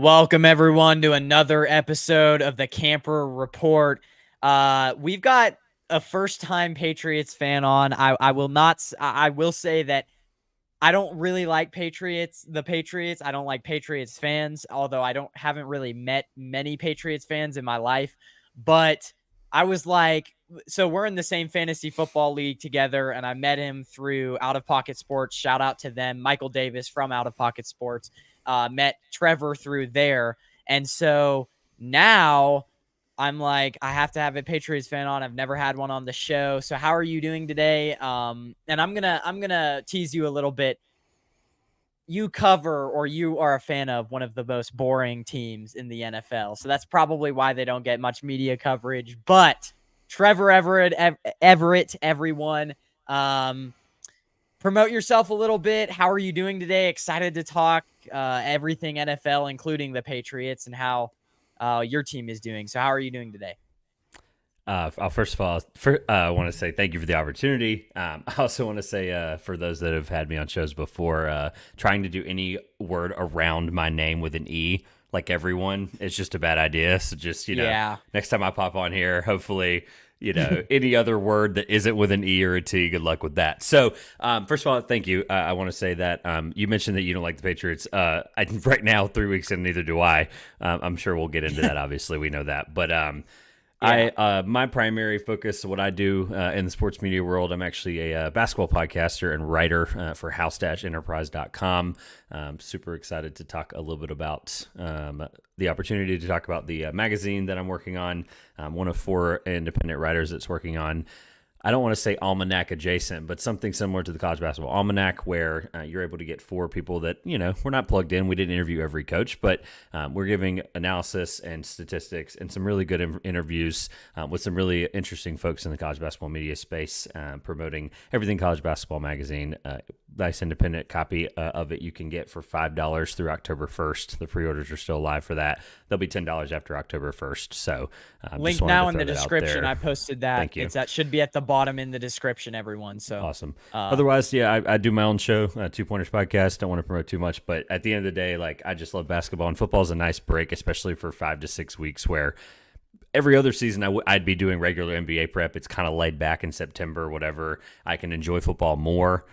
Welcome everyone to another episode of the Kamper Report. We've got a first-time Patriots fan on. I will not. I will say that I don't really like the Patriots. I don't like Patriots fans, although haven't really met many Patriots fans in my life. But I was like, so we're in the same fantasy football league together, and I met him through Out of Pocket Sports. Shout out to them, Michael Davis from Out of Pocket Sports. Met Trevor through there, and so now I'm like, I have to have a Patriots fan on. I've never had one on the show. So how are you doing today? And I'm gonna tease you a little bit. You are a fan of one of the most boring teams in the NFL. So that's probably why they don't get much media coverage. But Trevor Everett, everyone. Promote yourself a little bit. How are you doing today? Excited to talk everything NFL, including the Patriots and how your team is doing. So how are you doing today? First of all, I want to say thank you for the opportunity. I also want to say for those that have had me on shows before, trying to do any word around my name with an E, like everyone, is just a bad idea. So just, next time I pop on here, hopefully, any other word that isn't with an E or a T, good luck with that. So, first of all, thank you. I want to say that you mentioned that you don't like the Patriots. Right now, 3 weeks in, neither do I. I'm sure we'll get into that. Obviously, we know that. But my primary focus, what I do in the sports media world, I'm actually a basketball podcaster and writer for house-enterprise.com. Super excited to talk a little bit about the opportunity to talk about the magazine that I'm working on. I'm one of 4 independent writers that's working on, I don't want to say almanac adjacent, but something similar to the college basketball almanac, where you're able to get 4 people that, we're not plugged in. We didn't interview every coach, but we're giving analysis and statistics and some really good interviews with some really interesting folks in the college basketball media space, promoting everything college basketball magazine. Nice independent copy of it you can get for $5 through October 1st. The pre-orders are still alive for that. They'll be $10 after October 1st. So link now in the description. I posted that. Thank you. That should be at the bottom in the description, everyone. So awesome. Otherwise, I do my own show, Two Pointers Podcast. Don't want to promote too much, but at the end of the day, I just love basketball, and football is a nice break, especially for 5 to 6 weeks where every other season I'd be doing regular NBA prep. It's kind of laid back in September, whatever. I can enjoy football more.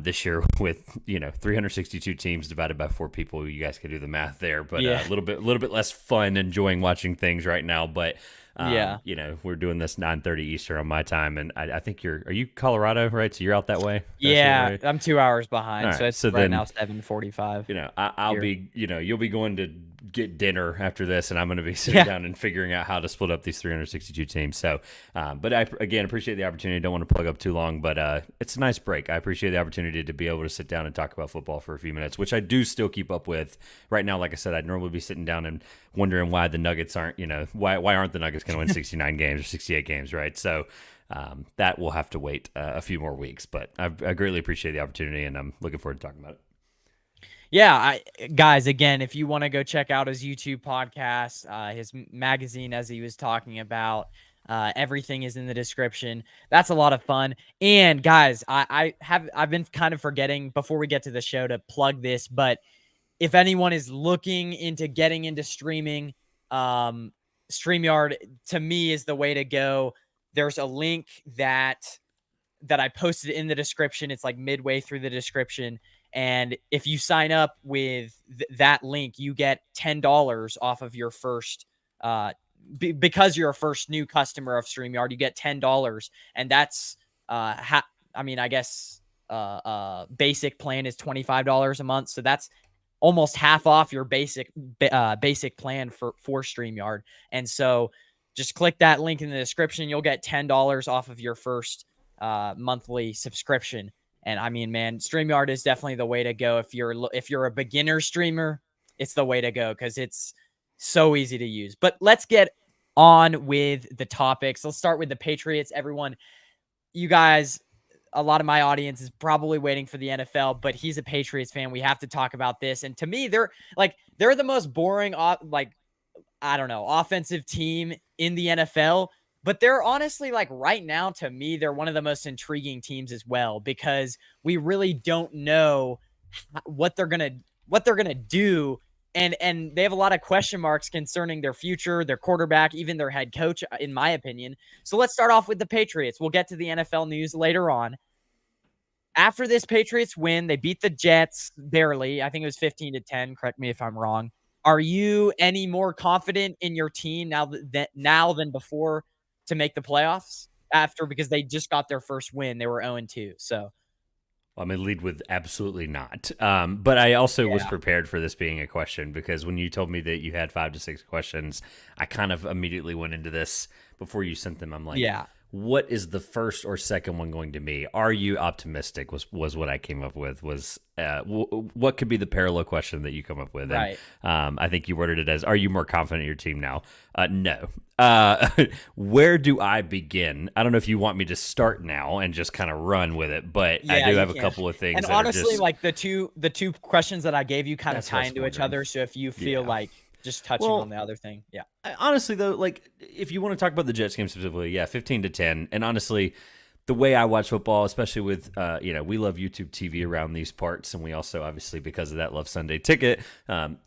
This year with 362 teams divided by 4 people, you guys can do the math there. But a little bit less fun enjoying watching things right now. But we're doing this 9:30 Eastern on my time, and I think are you Colorado, right? So you're out that way. Right? I'm 2 hours behind, right, so it's right now 7:45. I'll be you'll be going to get dinner after this, and I'm going to be sitting down and figuring out how to split up these 362 teams. So, but I again appreciate the opportunity. Don't want to plug up too long, but it's a nice break. I appreciate the opportunity to be able to sit down and talk about football for a few minutes, which I do still keep up with. Right now, like I said, I'd normally be sitting down and wondering why the Nuggets aren't, why aren't the Nuggets going to win 69 games or 68 games, right? So that will have to wait a few more weeks, but I greatly appreciate the opportunity, and I'm looking forward to talking about it. Yeah, guys, again, if you want to go check out his YouTube podcast, his magazine, as he was talking about, everything is in the description. That's a lot of fun. And guys, I've been kind of forgetting before we get to the show to plug this, but if anyone is looking into getting into streaming, StreamYard to me is the way to go. There's a link that I posted in the description. It's like midway through the description. And if you sign up with that link, you get $10 off of your first, because you're a first new customer of StreamYard, you get $10. And that's, I guess, basic plan is $25 a month. So that's almost half off your basic plan for StreamYard. And so just click that link in the description. You'll get $10 off of your first monthly subscription. And I mean, man, StreamYard is definitely the way to go. If you're a beginner streamer, it's the way to go because it's so easy to use. But let's get on with the topics. Let's start with the Patriots. Everyone, you guys, a lot of my audience is probably waiting for the NFL, but he's a Patriots fan. We have to talk about this. And to me, they're the most boring, offensive team in the NFL. But they're honestly, right now, to me, they're one of the most intriguing teams as well, because we really don't know what they're gonna do and they have a lot of question marks concerning their future, their quarterback, even their head coach, in my opinion. So let's start off with the Patriots. We'll get to the NFL news later on. After this Patriots win, they beat the Jets barely. I think it was 15-10. Correct me if I'm wrong. Are you any more confident in your team now than before to make the playoffs? After, because they just got their first win, they were 0-2. So I'm going to lead with absolutely not. But I also was yeah, prepared for this being a question because when you told me that you had 5 to 6 questions, I kind of immediately went into this before you sent them. I'm like, yeah, what is the first or second one going to be? Are you optimistic? Was what I came up with. Was what could be the parallel question that you come up with? And right. I think you worded it as, "Are you more confident in your team now?" No. Where do I begin? I don't know if you want me to start now and just kind of run with it, but I Yeah, do you have a can. couple of things And that are honestly, just. like the two questions that I gave you kind of That's what I tie was into each wondering. other. So if you feel Yeah. like just touching on Well, the other thing, yeah, honestly though, like if you want to talk about the Jets game specifically, yeah, 15-10, and honestly, the way I watch football, especially with, we love YouTube TV around these parts, and we also obviously because of that love Sunday Ticket.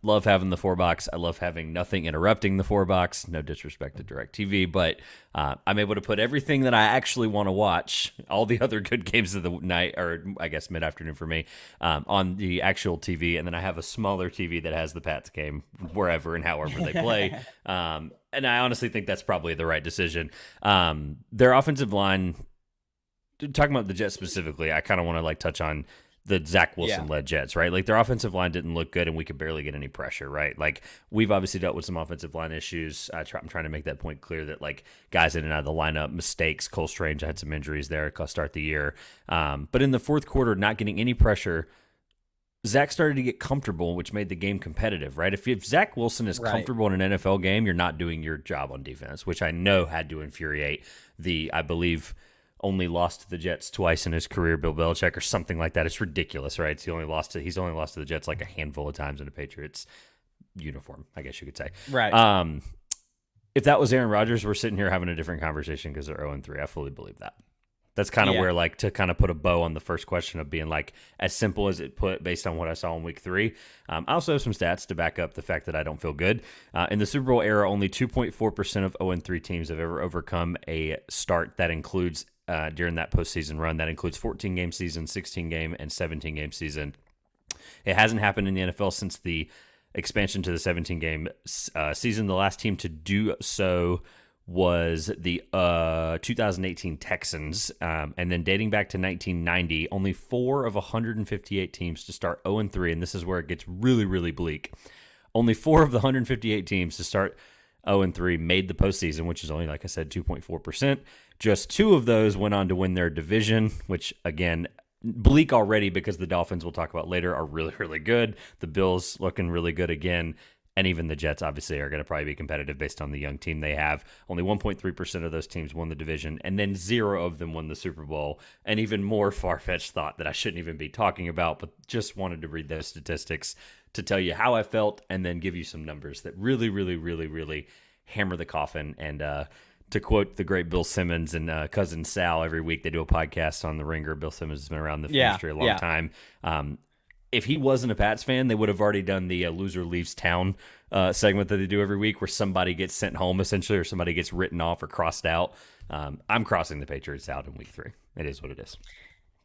Love having the 4 box. I love having nothing interrupting the 4 box. No disrespect to DirecTV, but I'm able to put everything that I actually want to watch, all the other good games of the night, or I guess mid afternoon for me, on the actual TV, and then I have a smaller TV that has the Pats game wherever and however they play. And I honestly think that's probably the right decision. Their offensive line, talking about the Jets specifically, I kind of want to like touch on the Zach yeah, Wilson led Jets, right? Like their offensive line didn't look good and we could barely get any pressure, right? Like we've obviously dealt with some offensive line issues. I'm trying to make that point clear that like guys in and out of the lineup, mistakes. Cole Strange had some injuries there to start the year. But in the fourth quarter, not getting any pressure, Zach started to get comfortable, which made the game competitive, right? If Zach Wilson is right, comfortable in an NFL game, you're not doing your job on defense, which I know had to infuriate I believe, only lost to the Jets twice in his career, Bill Belichick, or something like that. It's ridiculous, right? He's only lost to the Jets like a handful of times in a Patriots uniform, I guess you could say. right. Um, if that was Aaron Rodgers, we're sitting here having a different conversation because they're 0-3. I fully believe that. That's kind of Yeah, where, like, to kind of put a bow on the first question of being like as simple as it put based on what I saw in week 3. I also have some stats to back up the fact that I don't feel good. In the Super Bowl era, only 2.4% of 0-3 teams have ever overcome a start that includes during that postseason run. That includes 14 game season, 16 game, and 17 game season. It hasn't happened in the NFL since the expansion to the 17 game season. The last team to do so was the 2018 Texans. And then dating back to 1990, only 4 of 158 teams to start 0-3. And this is where it gets really, really bleak. Only 4 of the 158 teams to start 0-3 made the postseason, which is only, like I said, 2.4%. Just 2 of those went on to win their division, which, again, bleak already because the Dolphins, we'll talk about later, are really, really good. The Bills looking really good again. And even the Jets, obviously, are going to probably be competitive based on the young team they have. Only 1.3% of those teams won the division, and then 0 of them won the Super Bowl. An even more far-fetched thought that I shouldn't even be talking about, but just wanted to read those statistics to tell you how I felt and then give you some numbers that really, really, really, really hammer the coffin. And to quote the great Bill Simmons and cousin Sal, every week they do a podcast on the Ringer. Bill Simmons has been around the yeah, industry a long yeah. time. If he wasn't a Pats fan, they would have already done the loser leaves town segment that they do every week where somebody gets sent home essentially or somebody gets written off or crossed out. I'm crossing the Patriots out in week 3. It is what it is.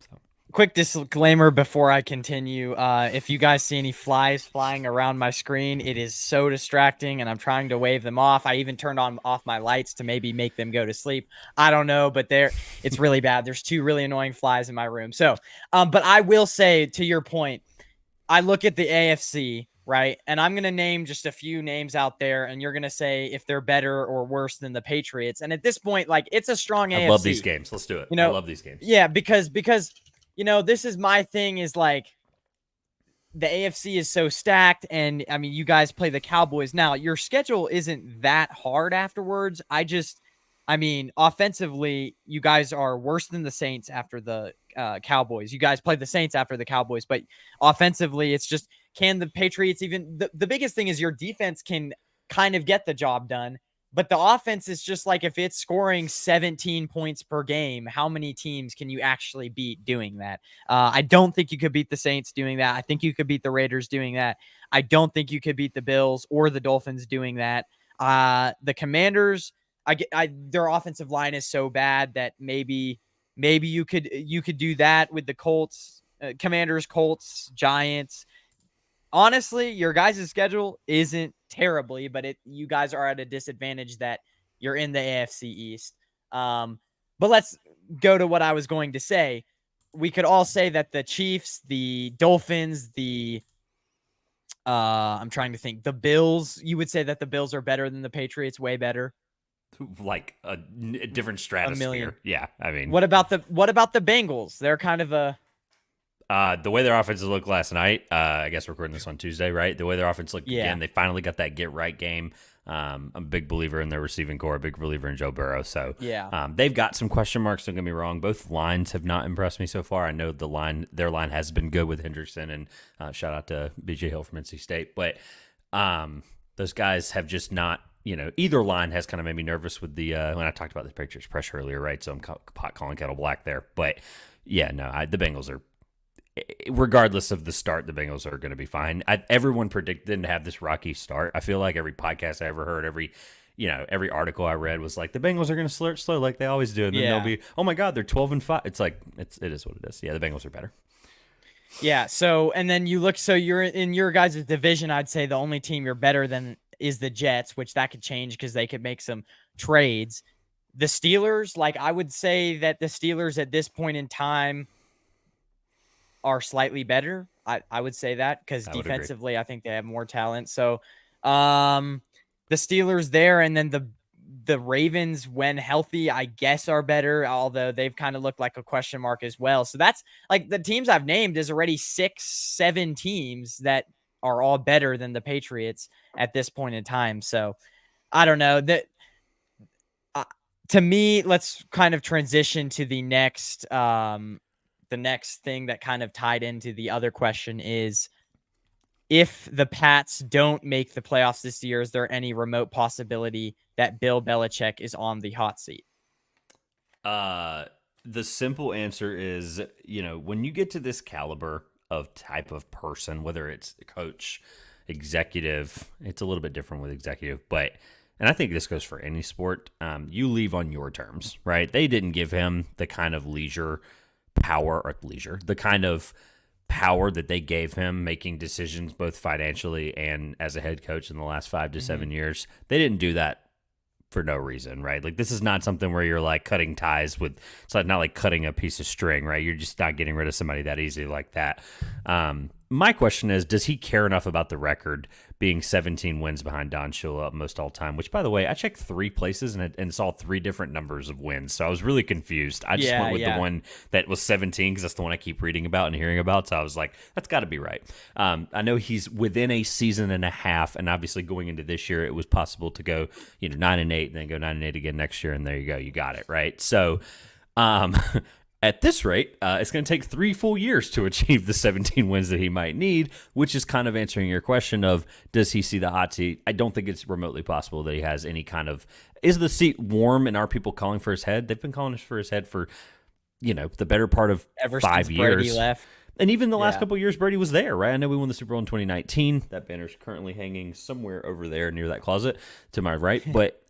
So. Quick disclaimer before I continue. If you guys see any flies flying around my screen, it is so distracting and I'm trying to wave them off. I even turned off my lights to maybe make them go to sleep. I don't know, but it's really bad. There's 2 really annoying flies in my room. So, but I will say, to your point, I look at the AFC, right? And I'm going to name just a few names out there, and you're going to say if they're better or worse than the Patriots. And at this point, like, it's a strong I love these AFC, games. Let's do it. you I know? love these games. Yeah, because this is my thing, is like, the AFC is so stacked, and I mean, you guys play the Cowboys now. Your schedule isn't that hard afterwards. I mean, offensively, you guys are worse than the Saints after the Cowboys. You guys play the Saints after the Cowboys, but offensively, it's just, can the Patriots even? The biggest thing is your defense can kind of get the job done. But the offense is just like, if it's scoring 17 points per game, how many teams can you actually beat doing that? I don't think you could beat the Saints doing that. I think you could beat the Raiders doing that. I don't think you could beat the Bills or the Dolphins doing that. The Commanders, their offensive line is so bad that maybe you could do that with the Colts, Commanders, Colts, Giants. Honestly, your guys' schedule isn't terribly, but you guys are at a disadvantage that you're in the AFC East. But let's go to what I was going to say. We could all say that the Chiefs, the Dolphins, I'm trying to think, the Bills, you would say that the Bills are better than the Patriots, way better. Like a different A million. stratosphere. Yeah, I mean, What about the Bengals? They're kind of a the way their offenses looked last night, I guess we're recording this on Tuesday, right? The way their offense looked yeah. again, they finally got that get right game. I'm a big believer in their receiving core, a big believer in Joe Burrow. So Yeah. they've got some question marks. Don't get me wrong. Both lines have not impressed me so far. I know their line has been good with Hendrickson, and shout out to BJ Hill from NC State. But those guys have just not. Either line has kind of made me nervous with the when I talked about the Patriots pressure earlier, right? So I'm pot calling kettle black there. But yeah, no, the Bengals are. Regardless of the start, the Bengals are going to be fine. Everyone predicted them to have this rocky start. I feel like every podcast I ever heard, every article I read was like, the Bengals are going to start slow like they always do, and then they'll be, oh my god, they're 12-5. It's like it is what it is. Yeah, the Bengals are better. Yeah. So, and then you look, so you're in your guys' division. I'd say the only team you're better than is the Jets, which that could change because they could make some trades. The Steelers, like, I would say that the Steelers at this point in time are slightly better. I would say that because defensively, I think they have more talent. So, the Steelers there, and then the Ravens, when healthy, I guess are better, although they've kind of looked like a question mark as well. So that's like the teams I've named is already 6-7 teams that are all better than the Patriots at this point in time. So I don't know that. To me, let's kind of transition to the next thing that kind of tied into the other question is, if the Pats don't make the playoffs this year, is there any remote possibility that Bill Belichick is on the hot seat? The simple answer is, when you get to this caliber of type of person, whether it's coach, executive, it's a little bit different with executive, and I think this goes for any sport, you leave on your terms, right? They didn't give him the kind of the kind of power that they gave him making decisions both financially and as a head coach in the last 5 to 7 years. They didn't do that for no reason, right? Like, this is not something where you're like cutting ties with, it's like not like cutting a piece of string, right? You're just not getting rid of somebody that easily like that. My question is, does he care enough about the record being 17 wins behind Don Shula most all time? Which, by the way, I checked 3 places and saw 3 different numbers of wins. So I was really confused. I just went with the one that was 17 because that's the one I keep reading about and hearing about. So I was like, that's got to be right. I know he's within a season and a half, and obviously going into this year, it was possible to go 9-8 and then go 9-8 again next year, and there you go, you got it right. So. At this rate, it's going to take 3 full years to achieve the 17 wins that he might need, which is kind of answering your question of, does he see the hot seat? I don't think it's remotely possible that he has any kind of, is the seat warm and are people calling for his head? They've been calling for his head for, the better part of Ever 5 since years. Brady left. And even the last couple of years, Brady was there, right? I know we won the Super Bowl in 2019. That banner's currently hanging somewhere over there near that closet to my right. But,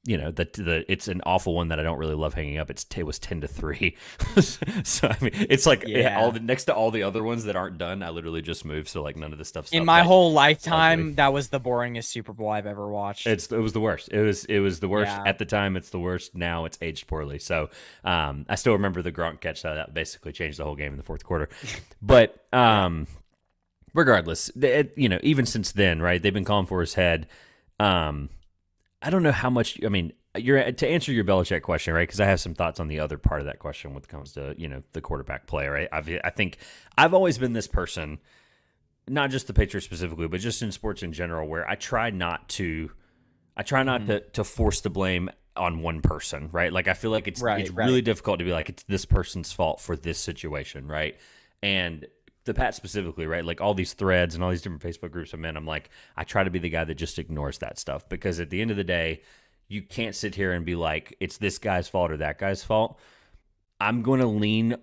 it's an awful one that I don't really love hanging up. It was 10-3. So I mean, it's like next to all the other ones that aren't done, I literally just moved. So like none of the stuff's in up. my whole lifetime. That was the boringest Super Bowl I've ever watched. It was the worst. It was the worst at the time. It's the worst now. It's aged poorly. So I still remember the Gronk catch that basically changed the whole game in the fourth quarter. But regardless, even since then, right? They've been calling for his head. I don't know how much. I mean, to answer your Belichick question, right? Because I have some thoughts on the other part of that question when it comes to the quarterback play, right? I think I've always been this person, not just the Patriots specifically, but just in sports in general, where I try not to force the blame on one person, right? Like I feel like it's really difficult to be like, it's this person's fault for this situation, right? And the Pat specifically, right? Like all these threads and all these different Facebook groups I'm in, I'm like, I try to be the guy that just ignores that stuff because at the end of the day, you can't sit here and be like, it's this guy's fault or that guy's fault. I'm going to lean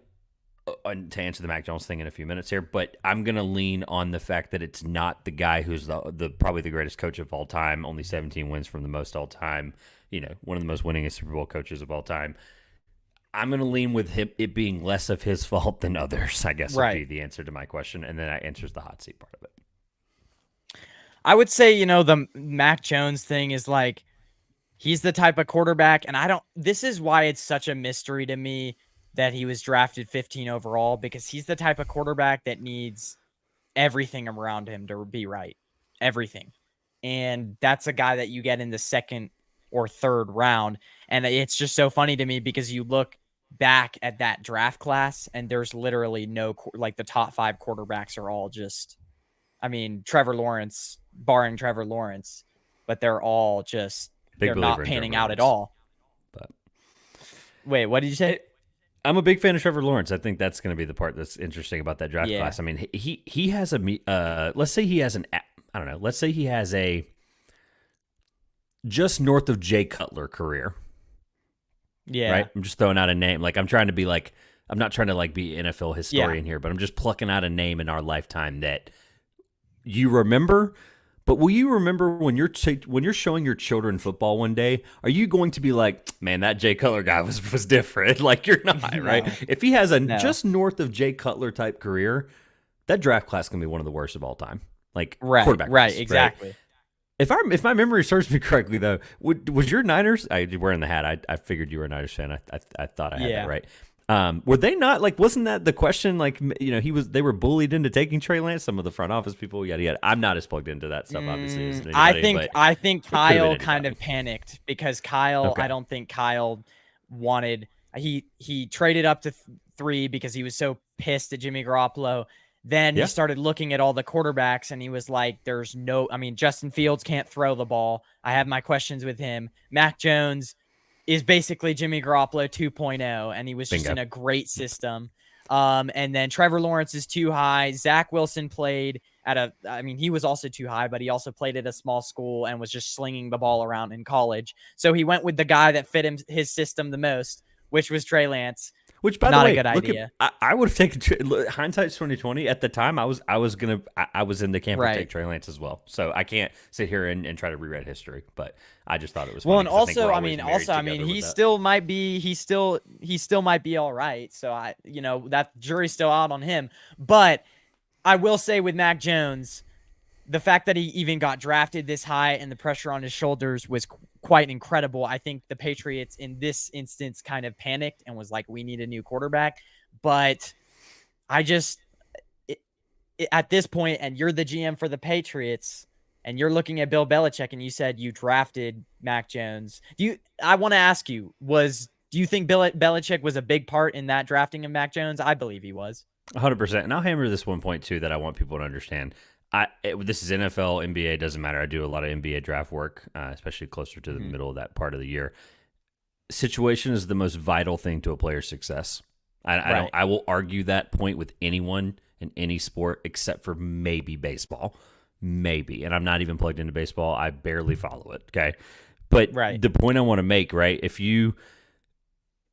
to answer the Mac Jones thing in a few minutes here, but I'm going to lean on the fact that it's not the guy who's the probably the greatest coach of all time, only 17 wins from the most all time, one of the most winningest Super Bowl coaches of all time. I'm going to lean with him, it being less of his fault than others, I guess would be the answer to my question. And then that answers the hot seat part of it. I would say, the Mac Jones thing is like, he's the type of quarterback, and this is why it's such a mystery to me that he was drafted 15 overall, because he's the type of quarterback that needs everything around him to be right. Everything. And that's a guy that you get in the second or third round. And it's just so funny to me because you look back at that draft class and there's literally no, like the top 5 quarterbacks are all just, Trevor Lawrence, barring Trevor Lawrence, but they're all just, they're not panning out at all. But wait, what did you say? I'm a big fan of Trevor Lawrence. I think that's going to be the part that's interesting about that draft class. I mean, he has let's say he has let's say he has a just north of Jay Cutler career. Yeah. Right? I'm just throwing out a name. Like I'm not trying to like be NFL historian here, but I'm just plucking out a name in our lifetime that you remember. But will you remember when you're showing your children football one day? Are you going to be like, man, that Jay Cutler guy was different? Like you're not, right? If he has a just north of Jay Cutler type career, that draft class can be one of the worst of all time. Like quarterback, right, exactly. Right? If my memory serves me correctly, though, was your Niners? You're wearing the hat. I figured you were a Niners fan. I thought I had that right. Were they not like? Wasn't that the question? Like, they were bullied into taking Trey Lance. Some of the front office people, yada yada. I'm not as plugged into that stuff, obviously. As anybody, I think Kyle kind of panicked because Kyle. I don't think Kyle wanted. He traded up to 3 because he was so pissed at Jimmy Garoppolo. Then he started looking at all the quarterbacks and he was like, there's no. Justin Fields can't throw the ball. I have my questions with him. Mac Jones is basically Jimmy Garoppolo 2.0, and he was just in a great system. And then Trevor Lawrence is too high. Zach Wilson played he was also too high, but he also played at a small school and was just slinging the ball around in college. So he went with the guy that fit his system the most, which was Trey Lance. Which, by the way, a good idea. I would have taken hindsight's 2020. At the time, I was in the camp to take Trey Lance as well. So I can't sit here and try to rewrite history. But I just thought it was funny. Well, and also, he still might be all right. So that jury's still out on him. But I will say with Mac Jones, the fact that he even got drafted this high and the pressure on his shoulders was quite incredible. I think the Patriots in this instance kind of panicked and was like, we need a new quarterback. But I just, at this point, and you're the GM for the Patriots, and you're looking at Bill Belichick, and you said you drafted Mac Jones. I want to ask you, do you think Belichick was a big part in that drafting of Mac Jones? I believe he was. 100%. And I'll hammer this one point, too, that I want people to understand. This is NFL, NBA, doesn't matter. I do a lot of NBA draft work, especially closer to the middle of that part of the year. Situation is the most vital thing to a player's success. I will argue that point with anyone in any sport except for maybe baseball. Maybe. And I'm not even plugged into baseball. I barely follow it, okay? But the point I want to make, right, if you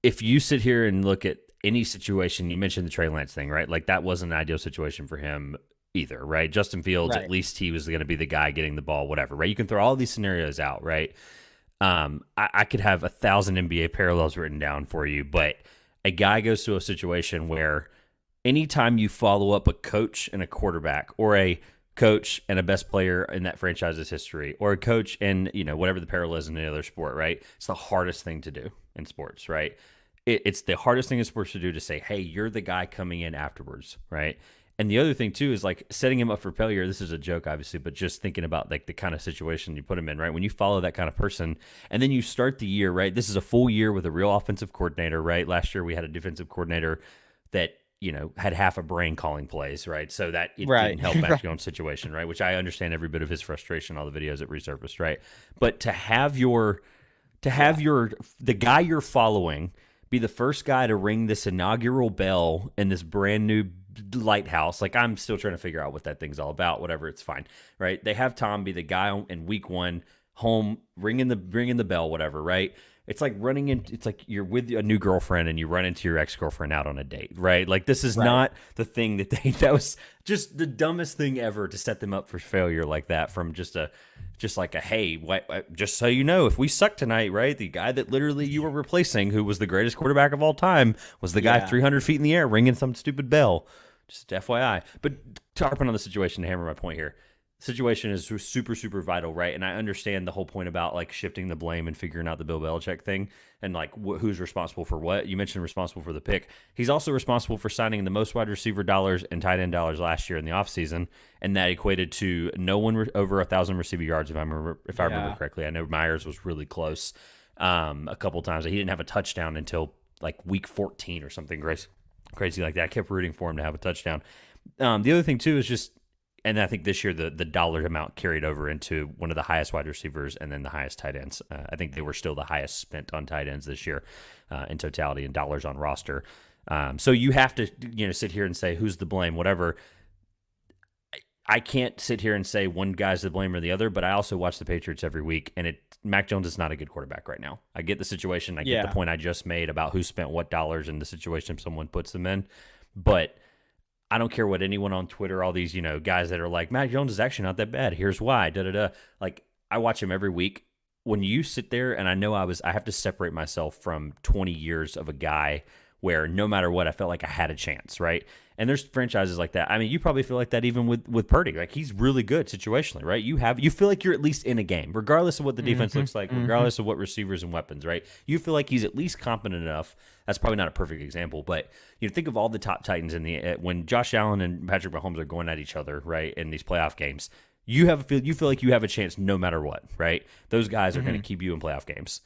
sit here and look at any situation, you mentioned the Trey Lance thing, right? Like that wasn't an ideal situation for him either, right? Justin Fields, at least he was going to be the guy getting the ball, whatever, right? You can throw all these scenarios out, right? I could have 1,000 NBA parallels written down for you, but a guy goes to a situation where anytime you follow up a coach and a quarterback, or a coach and a best player in that franchise's history, or a coach and whatever the parallel is in any other sport, right? It's the hardest thing to do in sports, right? It's the hardest thing in sports to do, to say, hey, you're the guy coming in afterwards, right? And the other thing, too, is like setting him up for failure. This is a joke, obviously, but just thinking about like the kind of situation you put him in, right? When you follow that kind of person and then you start the year, right? This is a full year with a real offensive coordinator, right? Last year we had a defensive coordinator that, had half a brain calling plays, right? So that it didn't help Mac Jones' situation, right? Which I understand every bit of his frustration, all the videos that resurfaced, right? But to have the guy you're following be the first guy to ring this inaugural bell in this brand new lighthouse. Like, I'm still trying to figure out what that thing's all about. Whatever, it's fine, right? They have Tom be the guy in week one, home, ringing the bell, whatever, right? It's like running in. It's like you're with a new girlfriend and you run into your ex girlfriend out on a date, right? Like, this is Right. not the thing that they. That was just the dumbest thing ever to set them up for failure like that. From just like a hey, just so you know, if we suck tonight, right? The guy that literally you were replacing, who was the greatest quarterback of all time, was the guy Yeah. 300 feet in the air ringing some stupid bell. Just FYI. But tarping on the situation to hammer my point here, situation is super, super vital, right? And I understand the whole point about like shifting the blame and figuring out the Bill Belichick thing and like who's responsible for what. You mentioned responsible for the pick. He's also responsible for signing the most wide receiver dollars and tight end dollars last year in the offseason, and that equated to no one over 1,000 receiving yards, if I remember correctly. I know Myers was really close a couple times. He didn't have a touchdown until like week 14 or something crazy like that. I kept rooting for him to have a touchdown. The other thing too is just, and I think this year the dollar amount carried over into one of the highest wide receivers and then the highest tight ends. I think they were still the highest spent on tight ends this year in totality and dollars on roster. So you have to sit here and say who's the blame, whatever. I can't sit here and say one guy's to blame or the other, but I also watch the Patriots every week, and Mac Jones is not a good quarterback right now. I get the situation. I get the point I just made about who spent what dollars in the situation someone puts them in, but I don't care what anyone on Twitter, all these, guys that are like, Mac Jones is actually not that bad. Here's why, da-da-da. Like, I watch him every week. When you sit there, and I know I have to separate myself from 20 years of a guy where no matter what, I felt like I had a chance, right? And there's franchises like that. I mean, you probably feel like that even with Purdy. Like, he's really good situationally, right? You feel like you're at least in a game, regardless of what the defense looks like, regardless of what receivers and weapons, right? You feel like he's at least competent enough. That's probably not a perfect example, but think of all the top Titans when Josh Allen and Patrick Mahomes are going at each other, right, in these playoff games. You feel like you have a chance no matter what, right? Those guys are going to keep you in playoff games.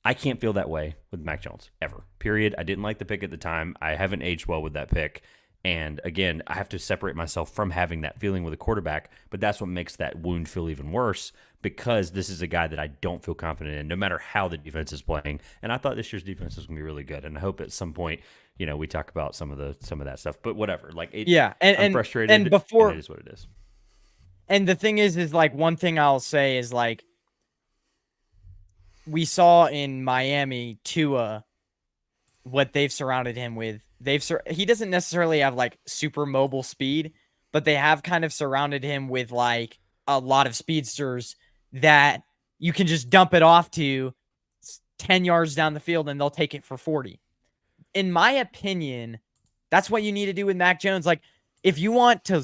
I can't feel that way with Mac Jones ever. Period. I didn't like the pick at the time. I haven't aged well with that pick. And again, I have to separate myself from having that feeling with a quarterback, but that's what makes that wound feel even worse because this is a guy that I don't feel confident in no matter how the defense is playing. And I thought this year's defense was going to be really good. And I hope at some point, we talk about some of that stuff, but whatever. Like, I'm frustrated, and before, and it is what it is. And the thing is like one thing I'll say is like we saw in Miami Tua what they've surrounded him with. He doesn't necessarily have like super mobile speed, but they have kind of surrounded him with like a lot of speedsters that you can just dump it off to 10 yards down the field and they'll take it for 40. In my opinion, that's what you need to do with Mac Jones. Like, if you want to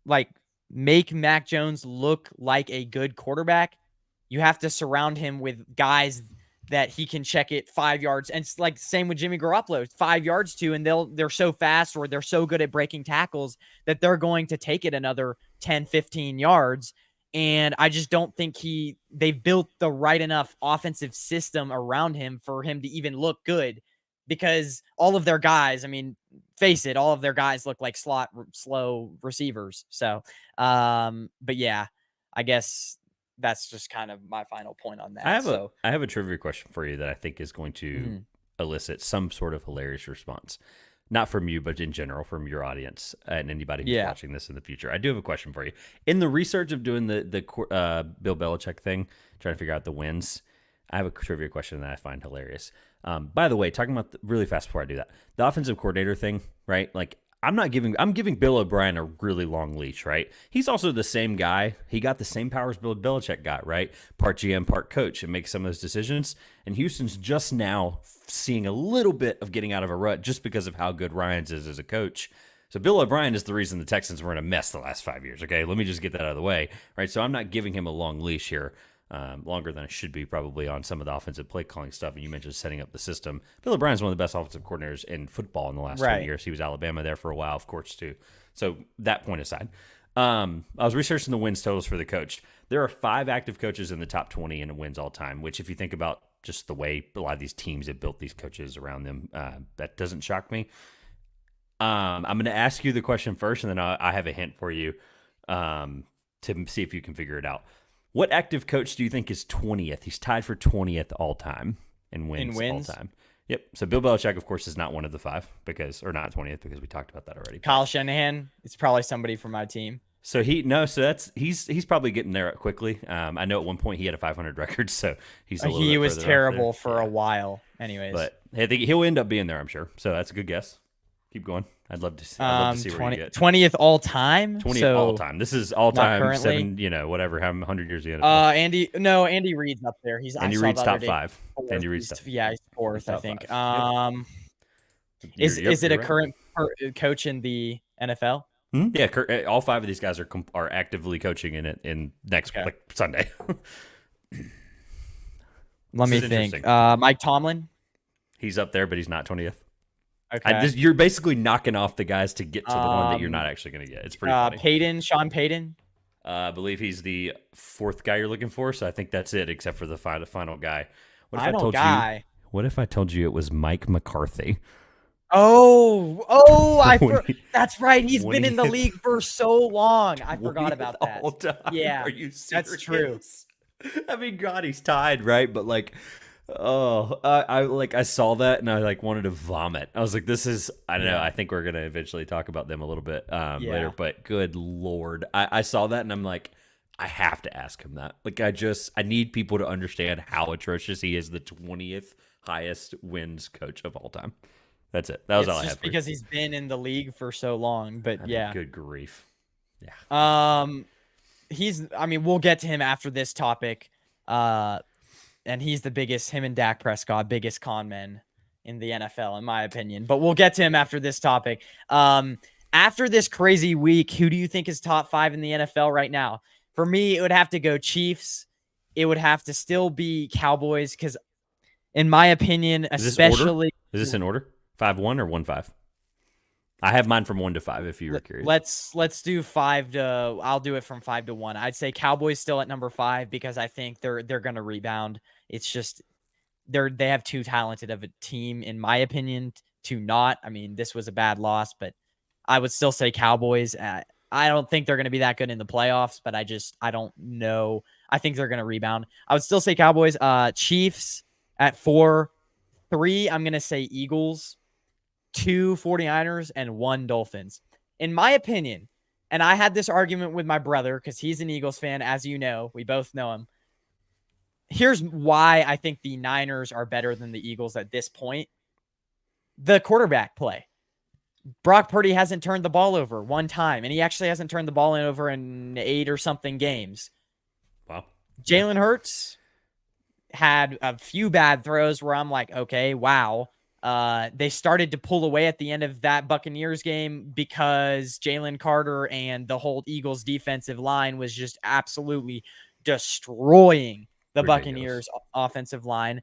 like make Mac Jones look like a good quarterback, you have to surround him with guys that he can check it 5 yards. And it's like same with Jimmy Garoppolo, 5 yards to, and they're so fast or they're so good at breaking tackles that they're going to take it another 10, 15 yards. And I just don't think they've built the right enough offensive system around him for him to even look good because all of their guys, I mean, face it, all of their guys look like slow receivers. So, but yeah, I guess that's just kind of my final point on that. I have a trivia question for you that I think is going to elicit some sort of hilarious response. Not from you, but in general from your audience and anybody who's watching this in the future. I do have a question for you. In the research of doing the Bill Belichick thing, trying to figure out the wins, I have a trivia question that I find hilarious. By the way, talking about really fast before I do that, the offensive coordinator thing, right? Like, I'm giving Bill O'Brien a really long leash, right? He's also the same guy. He got the same powers Bill Belichick got, right? Part GM, part coach, and makes some of those decisions. And Houston's just now seeing a little bit of getting out of a rut just because of how good Ryans is as a coach. So Bill O'Brien is the reason the Texans were in a mess the last 5 years, okay? Let me just get that out of the way, right? So I'm not giving him a long leash here. Longer than I should be probably on some of the offensive play calling stuff. And you mentioned setting up the system. Bill O'Brien's one of the best offensive coordinators in football in the last 20 years. He was Alabama there for a while, of course, too. So that point aside, I was researching the wins totals for the coach. There are 5 active coaches in the top 20 in wins all time, which if you think about just the way a lot of these teams have built these coaches around them, that doesn't shock me. I'm going to ask you the question first, and then I have a hint for you to see if you can figure it out. What active coach do you think is 20th? He's tied for 20th all time in wins all time. Yep. So Bill Belichick, of course, is not one of the five or not 20th because we talked about that already. Kyle Shanahan, it's probably somebody from my team. So he's probably getting there quickly. I know at one point he had a 500 record, so he's a little He bit was further terrible off for there. a while. Anyways, But I think he'll end up being there, I'm sure. So that's a good guess. Keep going. I'd love to see where you get 20th all time. 20th all So time. This is all not time currently. whatever, how 100 years the NFL. Andy Reid's up there. I Andy saw Reid's the other top day. five. Andy Reid's top. Yeah, he's fourth, I Top think. five. Yep. Is it You're a right. current coach in the NFL? Yeah, all five of these guys are actively coaching in it in next Sunday. Let me think. Mike Tomlin. He's up there, but he's not 20th. Okay. You're basically knocking off the guys to get to the one that you're not actually going to get. It's pretty funny. Sean Payton. I believe he's the fourth guy you're looking for, so I think that's it, except for the final guy. What if I told you it was Mike McCarthy? That's right. He's been in the league for so long. I forgot about that. All time. Yeah, Are you serious? that's true. I mean, God, he's tied, right? But like, I saw that and I wanted to vomit. I was like, this is, I don't know. I think we're gonna eventually talk about them a little bit later. But good Lord, I saw that and I'm like, I have to ask him that. Like, I need people to understand how atrocious he is. The 20th highest wins coach of all time. That's it. That was all I had. Just because he's been in the league for so long, but yeah. Good grief. Yeah. We'll get to him after this topic. And he's him and Dak Prescott, biggest con men in the NFL, in my opinion. But we'll get to him after this topic. After this crazy week, who do you think is top 5 in the NFL right now? For me, it would have to go Chiefs. It would have to still be Cowboys because, in my opinion, especially... Is this in order? 5-1 or 1-5? I have mine from 1 to 5 if you were curious. Let's do 5 to I'll do it from 5 to 1. I'd say Cowboys still at number 5 because I think they're going to rebound. It's just they have too talented of a team in my opinion to not. I mean, this was a bad loss, but I would still say Cowboys. I don't think they're going to be that good in the playoffs, but I don't know. I think they're going to rebound. I would still say Cowboys. Chiefs at 4. 3, I'm going to say Eagles. 2 49ers, and 1 Dolphins. In my opinion, and I had this argument with my brother because he's an Eagles fan, as you know. We both know him. Here's why I think the Niners are better than the Eagles at this point. The quarterback play. Brock Purdy hasn't turned the ball over one time, and he actually hasn't turned the ball over in 8 or something games. Wow. Jalen Hurts had a few bad throws where I'm like, okay, wow. They started to pull away at the end of that Buccaneers game because Jalen Carter and the whole Eagles defensive line was just absolutely destroying the Buccaneers offensive line.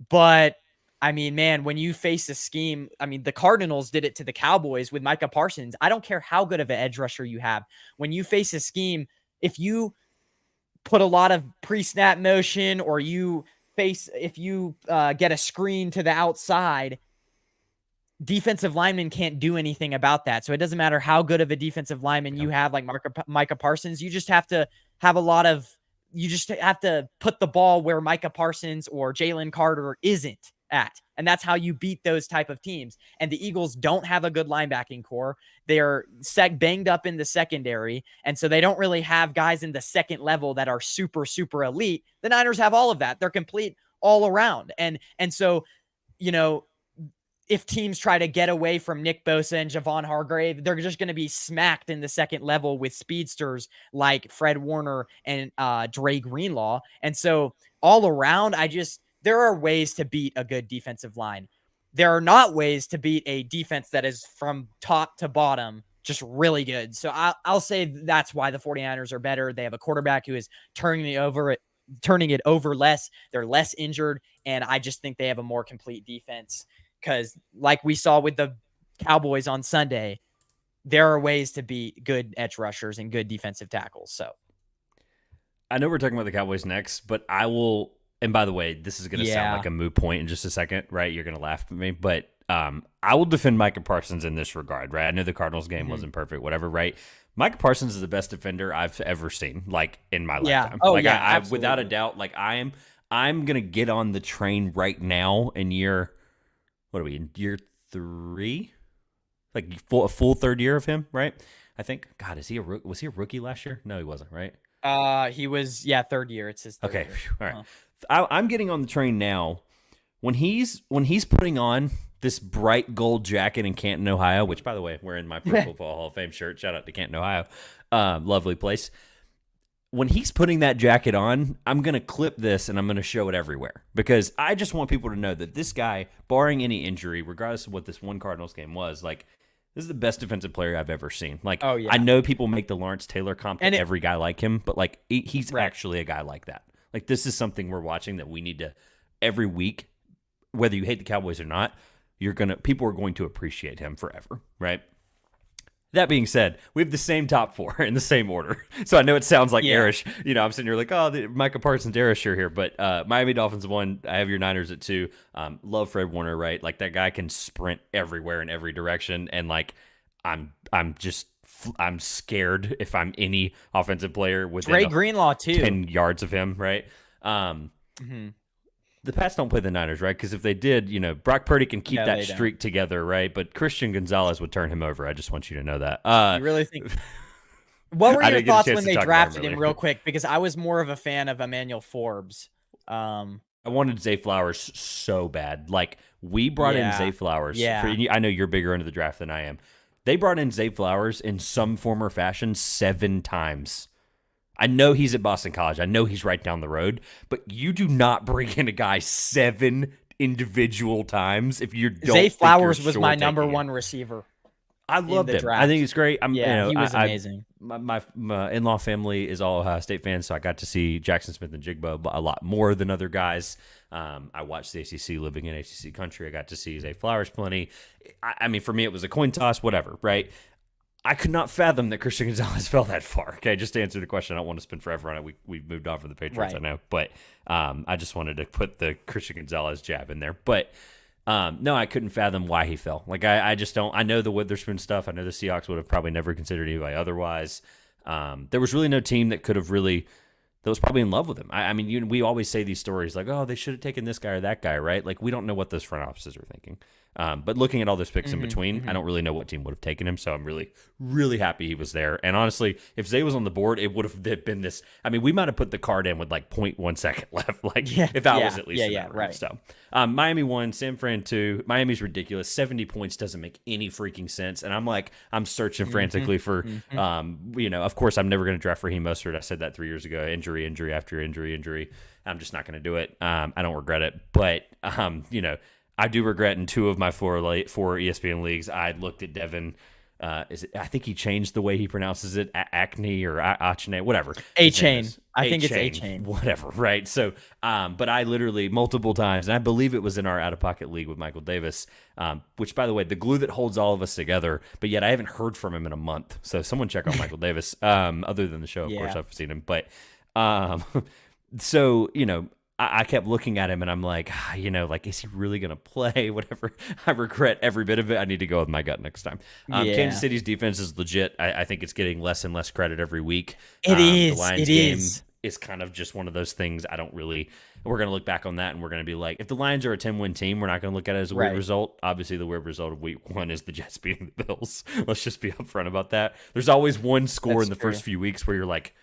But I mean, man, when you face a scheme, I mean, the Cardinals did it to the Cowboys with Micah Parsons. I don't care how good of an edge rusher you have. When you face a scheme, if you put a lot of pre-snap motion or if you get a screen to the outside, defensive linemen can't do anything about that. So it doesn't matter how good of a defensive lineman you have, like Micah Parsons. You just have to have you just have to put the ball where Micah Parsons or Jalen Carter isn't at. And that's how you beat those type of teams. And the Eagles don't have a good linebacking core. They're banged up in the secondary. And so they don't really have guys in the second level that are super, super elite. The Niners have all of that. They're complete all around. And so, if teams try to get away from Nick Bosa and Javon Hargrave, they're just going to be smacked in the second level with speedsters like Fred Warner and Dre Greenlaw. And so all around, there are ways to beat a good defensive line. There are not ways to beat a defense that is from top to bottom just really good. So I'll say that's why the 49ers are better. They have a quarterback who is turning it over less. They're less injured, and I just think they have a more complete defense because like we saw with the Cowboys on Sunday, there are ways to beat good edge rushers and good defensive tackles. So I know we're talking about the Cowboys next, but I will, and by the way, this is going to sound like a moot point in just a second, right? You're going to laugh at me, but I will defend Micah Parsons in this regard, right? I know the Cardinals game wasn't perfect, whatever, right? Micah Parsons is the best defender I've ever seen, like in my lifetime. Oh, like, yeah, I absolutely. without a doubt, like I'm going to get on the train right now in year what are we in year 3? Like a full third year of him, right? I think. God, was he a rookie last year? No, he wasn't, right? He was, yeah, third year. It's his third Okay, year. all right. Uh-huh. I'm getting on the train now. When he's putting on this bright gold jacket in Canton, Ohio, which by the way, wearing my Pro Football Hall of Fame shirt. Shout out to Canton, Ohio, lovely place. When he's putting that jacket on, I'm gonna clip this and I'm gonna show it everywhere because I just want people to know that this guy, barring any injury, regardless of what this one Cardinals game was, like this is the best defensive player I've ever seen. Like Oh I yeah. know people make the Lawrence Taylor comp to And it, every guy like him, but like he's right. actually a guy like that. Like this is something we're watching that we need to every week, whether you hate the Cowboys or not, people are going to appreciate him forever, right? That being said, we have the same top 4 in the same order. So I know it sounds like Yeah. Arish. I'm sitting here like, oh, Micah Parsons, Arish are here. But Miami Dolphins 1. I have your Niners at 2. Love Fred Warner, right? Like that guy can sprint everywhere in every direction. And like, I'm scared if I'm any offensive player within Dre Greenlaw too. 10 yards of him, right? Mm-hmm. The Pats don't play the Niners, right? Because if they did, Brock Purdy can keep No, that they don't. streak together, right? But Christian Gonzalez would turn him over. I just want you to know that. You really think? What were I your didn't get a thoughts chance when to they talk about drafted him him, earlier. real quick? Because I was more of a fan of Emmanuel Forbes. I wanted Zay Flowers so bad. Like we brought in Yeah. Zay Flowers. Yeah. I know you're bigger into the draft than I am. They brought in Zay Flowers in some form or fashion 7 times. I know he's at Boston College. I know he's right down the road, but you do not bring in a guy 7 individual times if you don't. Zay think Flowers you're was sure my taking number him. 1 receiver. I loved the him. draft. I think he's great. Yeah, he was amazing. My in-law family is all Ohio State fans, so I got to see Jackson Smith and Jigba a lot more than other guys. I watched the ACC living in ACC country. I got to see Zay Flowers plenty. I mean, for me, it was a coin toss, whatever, right? I could not fathom that Christian Gonzalez fell that far. Okay, just to answer the question, I don't want to spend forever on it. We've moved on from the Patriots, Right. I know, but I just wanted to put the Christian Gonzalez jab in there. But no, I couldn't fathom why he fell. Like I just don't. I know the Witherspoon stuff. I know the Seahawks would have probably never considered anybody otherwise. There was really no team that could have really that was probably in love with him. I mean, we always say these stories like, oh, they should have taken this guy or that guy, right? Like we don't know what those front offices are thinking. But looking at all those picks in between, I don't really know what team would have taken him. So I'm really, really happy he was there. And honestly, if Zay was on the board, it would have been this. I mean, we might have put the card in with like 0.1 second left. Like if that was at least right. So Miami 1, San Fran 2. Miami's ridiculous. 70 points doesn't make any freaking sense. And I'm searching frantically for, of course, I'm never going to draft Raheem Mostert. I said that 3 years ago. Injury after injury. I'm just not going to do it. I don't regret it. But, I do regret in 2 of my 4 ESPN leagues, I looked at Devin. I think he changed the way he pronounces it, Acne or Achne, whatever. A-Chain. I think it's A-Chain. Whatever, right? So, but I literally multiple times, and I believe it was in our out-of-pocket league with Michael Davis, which, by the way, the glue that holds all of us together, but yet I haven't heard from him in a month. So someone check on Michael Davis, other than the show, of course, I've seen him. But so, I kept looking at him and I'm like, is he really going to play? Whatever. I regret every bit of it. I need to go with my gut next time. Kansas City's defense is legit. I think it's getting less and less credit every week. It is. The Lions It game is kind of just one of those things. We're going to look back on that and we're going to be like, if the Lions are a 10-win team, we're not going to look at it as a weird result. Obviously, the weird result of week 1 is the Jets beating the Bills. Let's just be upfront about that. There's always one score in the first few weeks where you're like,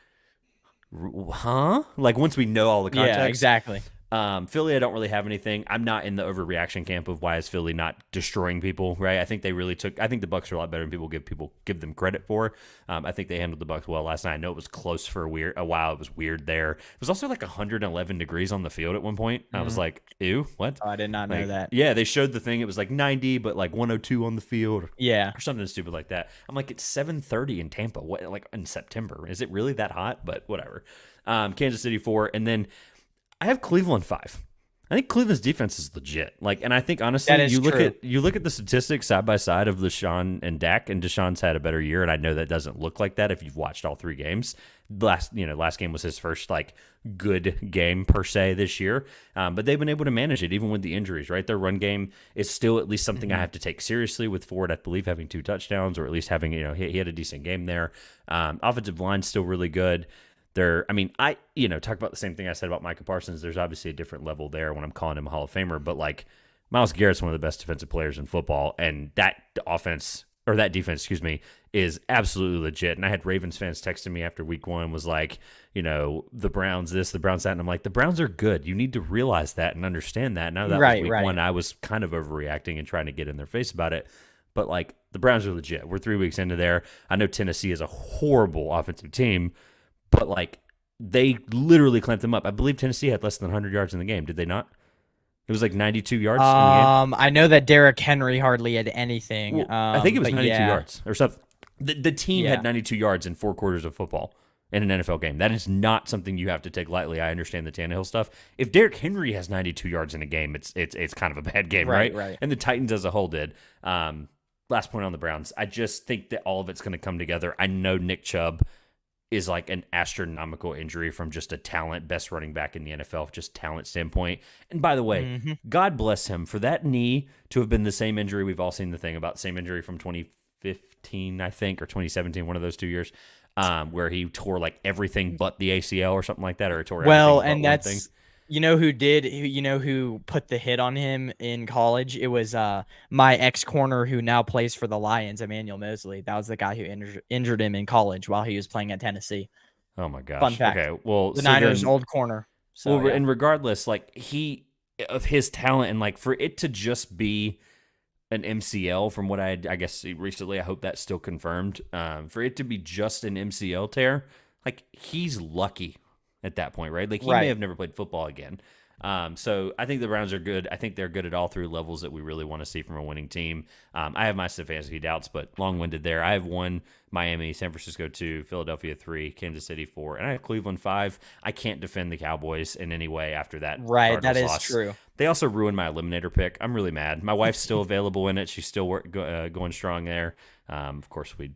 huh? Like once we know all the context. Yeah, exactly. Philly, I don't really have anything. I'm not in the overreaction camp of why is Philly not destroying people, right? I think they really I think the Bucks are a lot better than people give them credit for. I think they handled the Bucks well last night. I know it was close for a while. It was weird there. It was also like 111 degrees on the field at one point. I was like, ew, what? Oh, I did not know that. Yeah, they showed the thing. It was like 90, but like 102 on the field. Yeah. Or something stupid like that. I'm like, it's 7:30 in Tampa. What, like in September? Is it really that hot? But whatever. Kansas City 4, and then I have Cleveland 5. I think Cleveland's defense is legit. And I think honestly, you look at the statistics side by side of Deshaun and Dak, and Deshaun's had a better year, and I know that doesn't look like that if you've watched all 3 games. Last game was his first good game per se this year, but they've been able to manage it even with the injuries. Right, their run game is still at least something I have to take seriously. With Ford, I believe having 2 touchdowns, or at least having he had a decent game there. Offensive line's still really good. Talk about the same thing I said about Micah Parsons. There's obviously a different level there when I'm calling him a Hall of Famer, but Myles Garrett's one of the best defensive players in football, and that defense, excuse me, is absolutely legit. And I had Ravens fans texting me after week 1, was like, the Browns this, the Browns that, and I'm like, the Browns are good. You need to realize that and understand that. Now that was week 1, I was kind of overreacting and trying to get in their face about it. But like, the Browns are legit. We're 3 weeks into there. I know Tennessee is a horrible offensive team, but like, they literally clamped them up. I believe Tennessee had less than 100 yards in the game. Did they not? It was like 92 yards in the game. I know that Derrick Henry hardly had anything. Well, I think it was 92 yeah. yards or something. The team had 92 yards in 4 quarters of football in an NFL game. That is not something you have to take lightly. I understand the Tannehill stuff. If Derrick Henry has 92 yards in a game, it's kind of a bad game, right? Right. And the Titans as a whole did. Last point on the Browns. I just think that all of it's going to come together. I know Nick Chubb is like an astronomical injury from just a talent, best running back in the NFL, just talent standpoint. And by the way, God bless him for that knee to have been the same injury. We've all seen the thing about same injury from 2015, I think, or 2017, one of those 2 years, where he tore like everything but the ACL or something like that, or he tore everything but one thing. Who put the hit on him in college? It was my ex-corner who now plays for the Lions, Emmanuel Mosley. That was the guy who injured him in college while he was playing at Tennessee. Oh my gosh. Fun fact. Okay, well, the Niners' old corner. So, well, and regardless, like of his talent, and like for it to just be an MCL from what I guess recently, I hope that's still confirmed. For it to be just an MCL tear, like he's lucky at that point, right? Like he may have never played football again. So I think the Browns are good. I think they're good at all 3 levels that we really want to see from a winning team. I have my Stefanski doubts, but long-winded there. I have 1, Miami, San Francisco 2, Philadelphia 3, Kansas City 4, and I have Cleveland 5. I can't defend the Cowboys in any way after that. Right, Cardinals that is loss. true. They also ruined my eliminator pick. I'm really mad. My wife's still available in it. She's still going strong there. Of course, we'd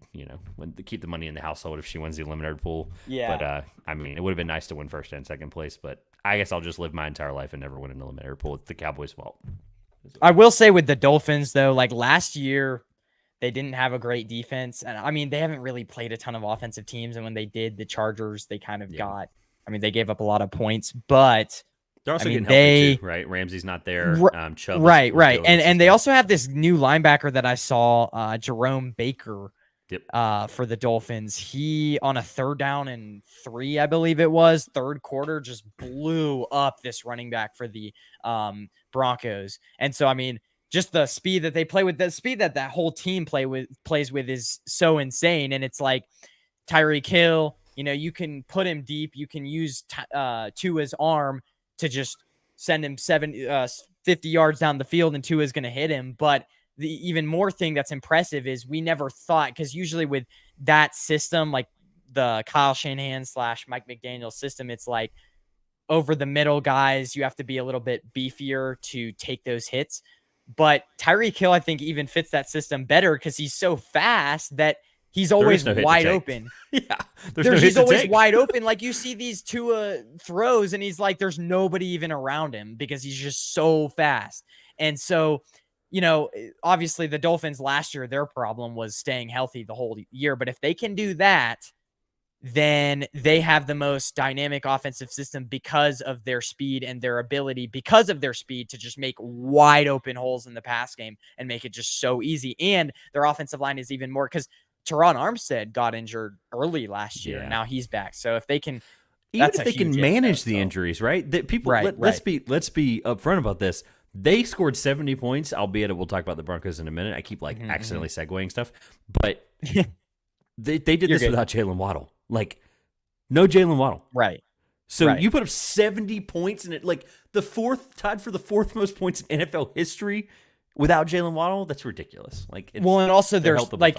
keep the money in the household if she wins the eliminator pool. Yeah. But I mean, it would have been nice to win first and second place. But I guess I'll just live my entire life and never win an eliminator pool. It's the Cowboys' fault. I will say with the Dolphins though, like last year, they didn't have a great defense, and I mean they haven't really played a ton of offensive teams. And when they did, the Chargers, they kind of got. I mean, they gave up a lot of points, but they're also getting healthy too, right? Ramsey's not there. Chubb right. And they also have this new linebacker that I saw, Jerome Baker, for the Dolphins. He, on a 3rd down and 3, I believe it was, 3rd quarter, just blew up this running back for the Broncos. And so, I mean, just the speed that they play with, the speed that that whole team plays with is so insane. And it's like Tyreek Hill, you can put him deep. You can use Tua's arm to just send him 50 yards down the field, and Tua is going to hit him. But the even more thing that's impressive is we never thought, because usually with that system, like the Kyle Shanahan / Mike McDaniel system, it's like over the middle guys, you have to be a little bit beefier to take those hits. But Tyreek Hill, I think, even fits that system better because he's so fast that he's always wide open. Yeah. He's always wide open. Like you see these Tua throws and he's like, there's nobody even around him because he's just so fast. And so, obviously the Dolphins last year, their problem was staying healthy the whole year. But if they can do that, then they have the most dynamic offensive system because of their speed and their ability, because of their speed, to just make wide open holes in the pass game and make it just so easy. And their offensive line is even more, because Teron Armstead got injured early last year, and now he's back. So if they can, even if they can manage the injuries, right? That people, let's be upfront about this. They scored 70 points, albeit we'll talk about the Broncos in a minute. I keep accidentally segueing stuff, but they did this without Jalen Waddle. Like, no Jalen Waddle. Right. So you put up 70 points in it, like tied for the 4th most points in NFL history without Jalen Waddle. That's ridiculous. Like, and also there's like,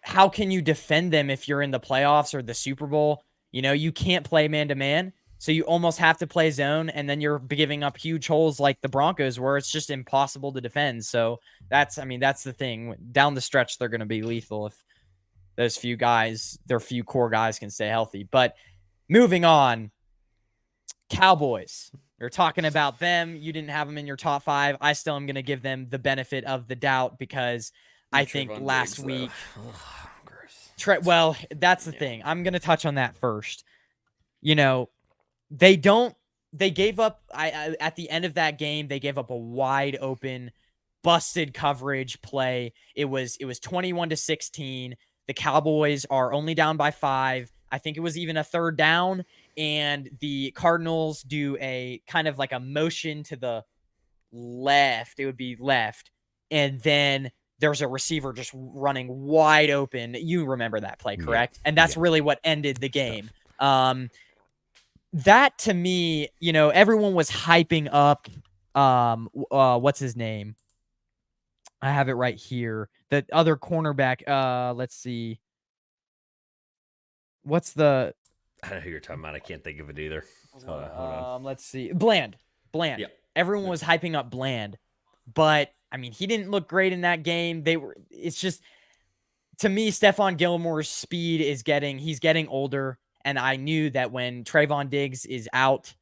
how can you defend them if you're in the playoffs or the Super Bowl? You can't play man-to-man, so you almost have to play zone, and then you're giving up huge holes like the Broncos where it's just impossible to defend. So that's the thing. Down the stretch, they're going to be lethal if those few core guys can stay healthy. But moving on, Cowboys. We're talking about them. You didn't have them in your top 5. I still am going to give them the benefit of the doubt because I think last week. Well, that's the thing. I'm going to touch on that first. They don't they gave up at the end of that game, they gave up a wide open busted coverage play. It was 21-16. The Cowboys are only down by 5. I think it was even a third down, and the Cardinals do a kind of like a motion to the left. It would be left. And then there's a receiver just running wide open. You remember that play, Yeah, correct? And that's yeah, really what ended the good game. stuff. That to me, everyone was hyping up what's his name? I have it right here. The other cornerback, let's see. What's the I know who you're talking about. I can't think of it either. Hold on. let's see. Bland. Yeah. Everyone Yeah. was hyping up Bland, but I mean, he didn't look great in that game. It's just, to me, Stephon Gilmore's speed he's getting older. And I knew that when Trayvon Diggs is out,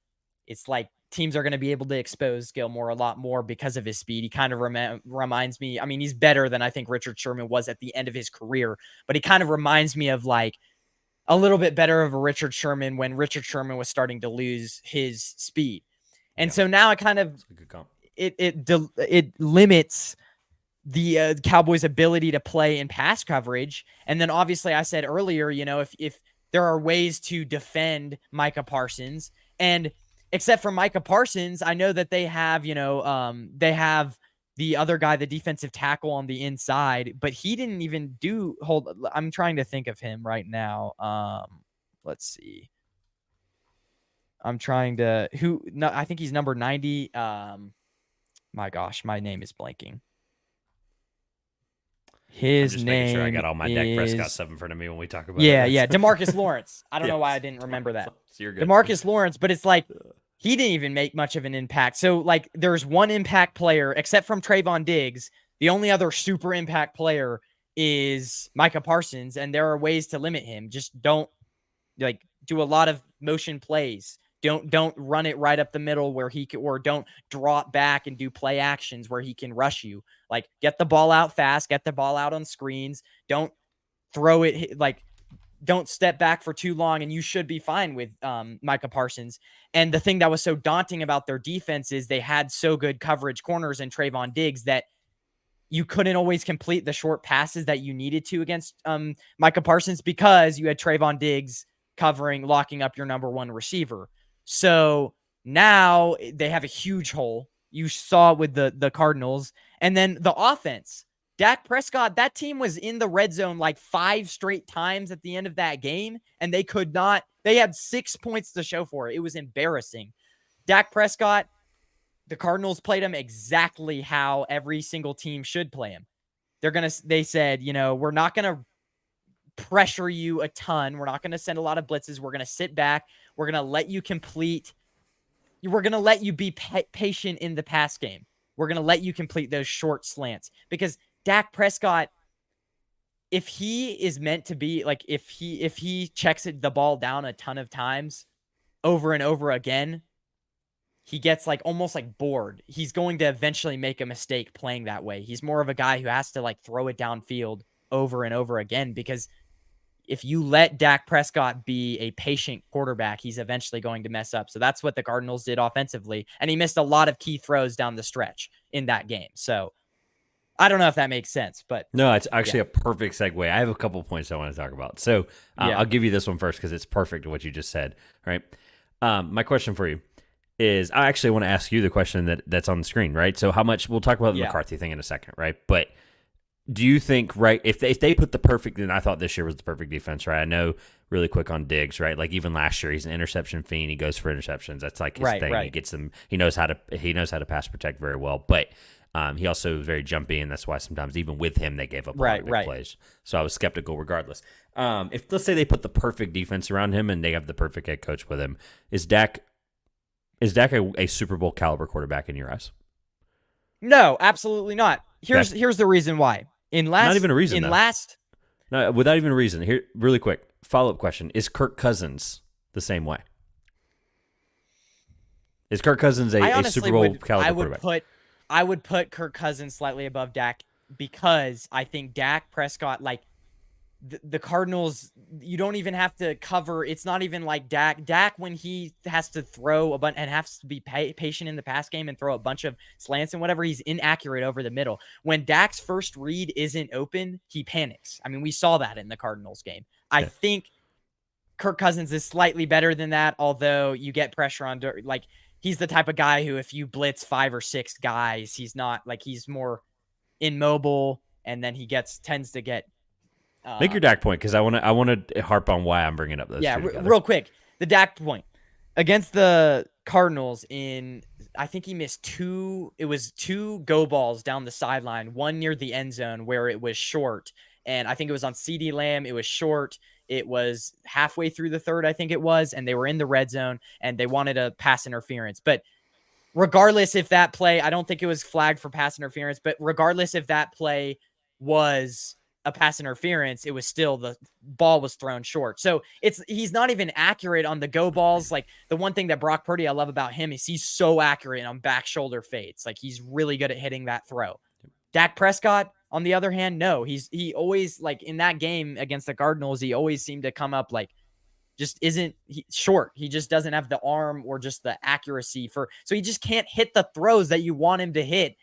it's like teams are going to be able to expose Gilmore a lot more because of his speed. He kind of reminds me, I mean, he's better than I think Richard Sherman was at the end of his career, but he kind of reminds me of like a little bit better of a Richard Sherman when Richard Sherman was starting to lose his speed. And Yeah. so now it kind of, It's a good comp. it limits the Cowboys' ability to play in pass coverage. And then obviously I said earlier, if there are ways to defend Micah Parsons, and except for Micah Parsons, I know that they have the other guy, the defensive tackle on the inside, but he didn't even I'm trying to think of him right now. Let's see. I'm trying to no, I think he's number 90. My gosh, my name is blanking. I'm His just making sure I name got all my Dak Prescott is stuff in front of me when we talk about yeah, it. yeah, Demarcus Lawrence. I don't know why I Yes. didn't remember that. So you're good. Demarcus Lawrence, but it's like he didn't even make much of an impact. So like there's one impact player except from Trayvon Diggs. The only other super impact player is Micah Parsons, and there are ways to limit him. Just don't do a lot of motion plays. Don't run it right up the middle where he can, or don't drop back and do play actions where he can rush you. Like get the ball out fast, get the ball out on screens. Don't throw it don't step back for too long, and you should be fine with Micah Parsons. And the thing that was so daunting about their defense is they had so good coverage corners in Trayvon Diggs that you couldn't always complete the short passes that you needed to against Micah Parsons because you had Trayvon Diggs locking up your number one receiver. So now they have a huge hole. You saw it with the Cardinals. And then the offense. Dak Prescott, that team was in the red zone like 5 straight times at the end of that game, and they had 6 points to show for it. It was embarrassing. Dak Prescott, the Cardinals played him exactly how every single team should play him. They said, we're not going to pressure you a ton. We're not going to send a lot of blitzes. We're going to sit back. We're going to let you complete. We're going to let you be patient in the pass game. We're going to let you complete those short slants because Dak Prescott, if he is meant to be like, if he checks the ball down a ton of times over and over again, he gets like almost like bored. He's going to eventually make a mistake playing that way. He's more of a guy who has to like throw it downfield over and over again, because if you let Dak Prescott be a patient quarterback, he's eventually going to mess up. So that's what the Cardinals did offensively. And he missed a lot of key throws down the stretch in that game. So I don't know if that makes sense, but no, it's actually a perfect segue. I have a couple points I want to talk about. So I'll give you this one first because it's perfect to what you just said. Right. My question for you is, I actually want to ask you the question that's on the screen, right? So how much, we'll talk about the McCarthy thing in a second, right? But do you think, right, if they put the perfect, and I thought this year was the perfect defense, right? I know really quick on Diggs, right? Like even last year, he's an interception fiend. He goes for interceptions. That's like his thing. Right. He gets them. He knows how to pass protect very well. But he also is very jumpy, and that's why sometimes even with him, they gave up a lot of big plays. So I was skeptical regardless. If let's say they put the perfect defense around him and they have the perfect head coach with him, is Dak a Super Bowl caliber quarterback in your eyes? No, absolutely not. Here's the reason why. Not even a reason. No, without even a reason. Here, really quick follow-up question: is Kirk Cousins the same way? Is Kirk Cousins a Super Bowl caliber quarterback? I would put Kirk Cousins slightly above Dak because I think Dak Prescott, like, the Cardinals, you don't even have to cover. It's not even like Dak. Dak, when he has to throw a bunch and has to be patient in the pass game and throw a bunch of slants and whatever, he's inaccurate over the middle. When Dak's first read isn't open, he panics. I mean, we saw that in the Cardinals game. I Yeah. think Kirk Cousins is slightly better than that, although you get pressure on, like, he's the type of guy who, if you blitz 5 or 6 guys, he's not like, he's more immobile, and then he tends to get Make your Dak point, because I want to harp on why I'm bringing up those yeah, two together. real quick. The Dak point against the Cardinals I think he missed it was 2 go balls down the sideline, one near the end zone where it was short. And I think it was on CD Lamb. It was short. It was halfway through the third, I think it was. And they were in the red zone and they wanted a pass interference. But regardless if that play, I don't think it was flagged for pass interference, but regardless if that play was a pass interference, it was still, the ball was thrown short. So he's not even accurate on the go balls. Like, the one thing that Brock Purdy I love about him is he's so accurate on back shoulder fades. Like, he's really good at hitting that throw. Dak Prescott, on the other hand, no, he always, like, in that game against the Cardinals, he always seemed to come up like, just isn't short. He just doesn't have the arm or just the accuracy so he just can't hit the throws that you want him to hit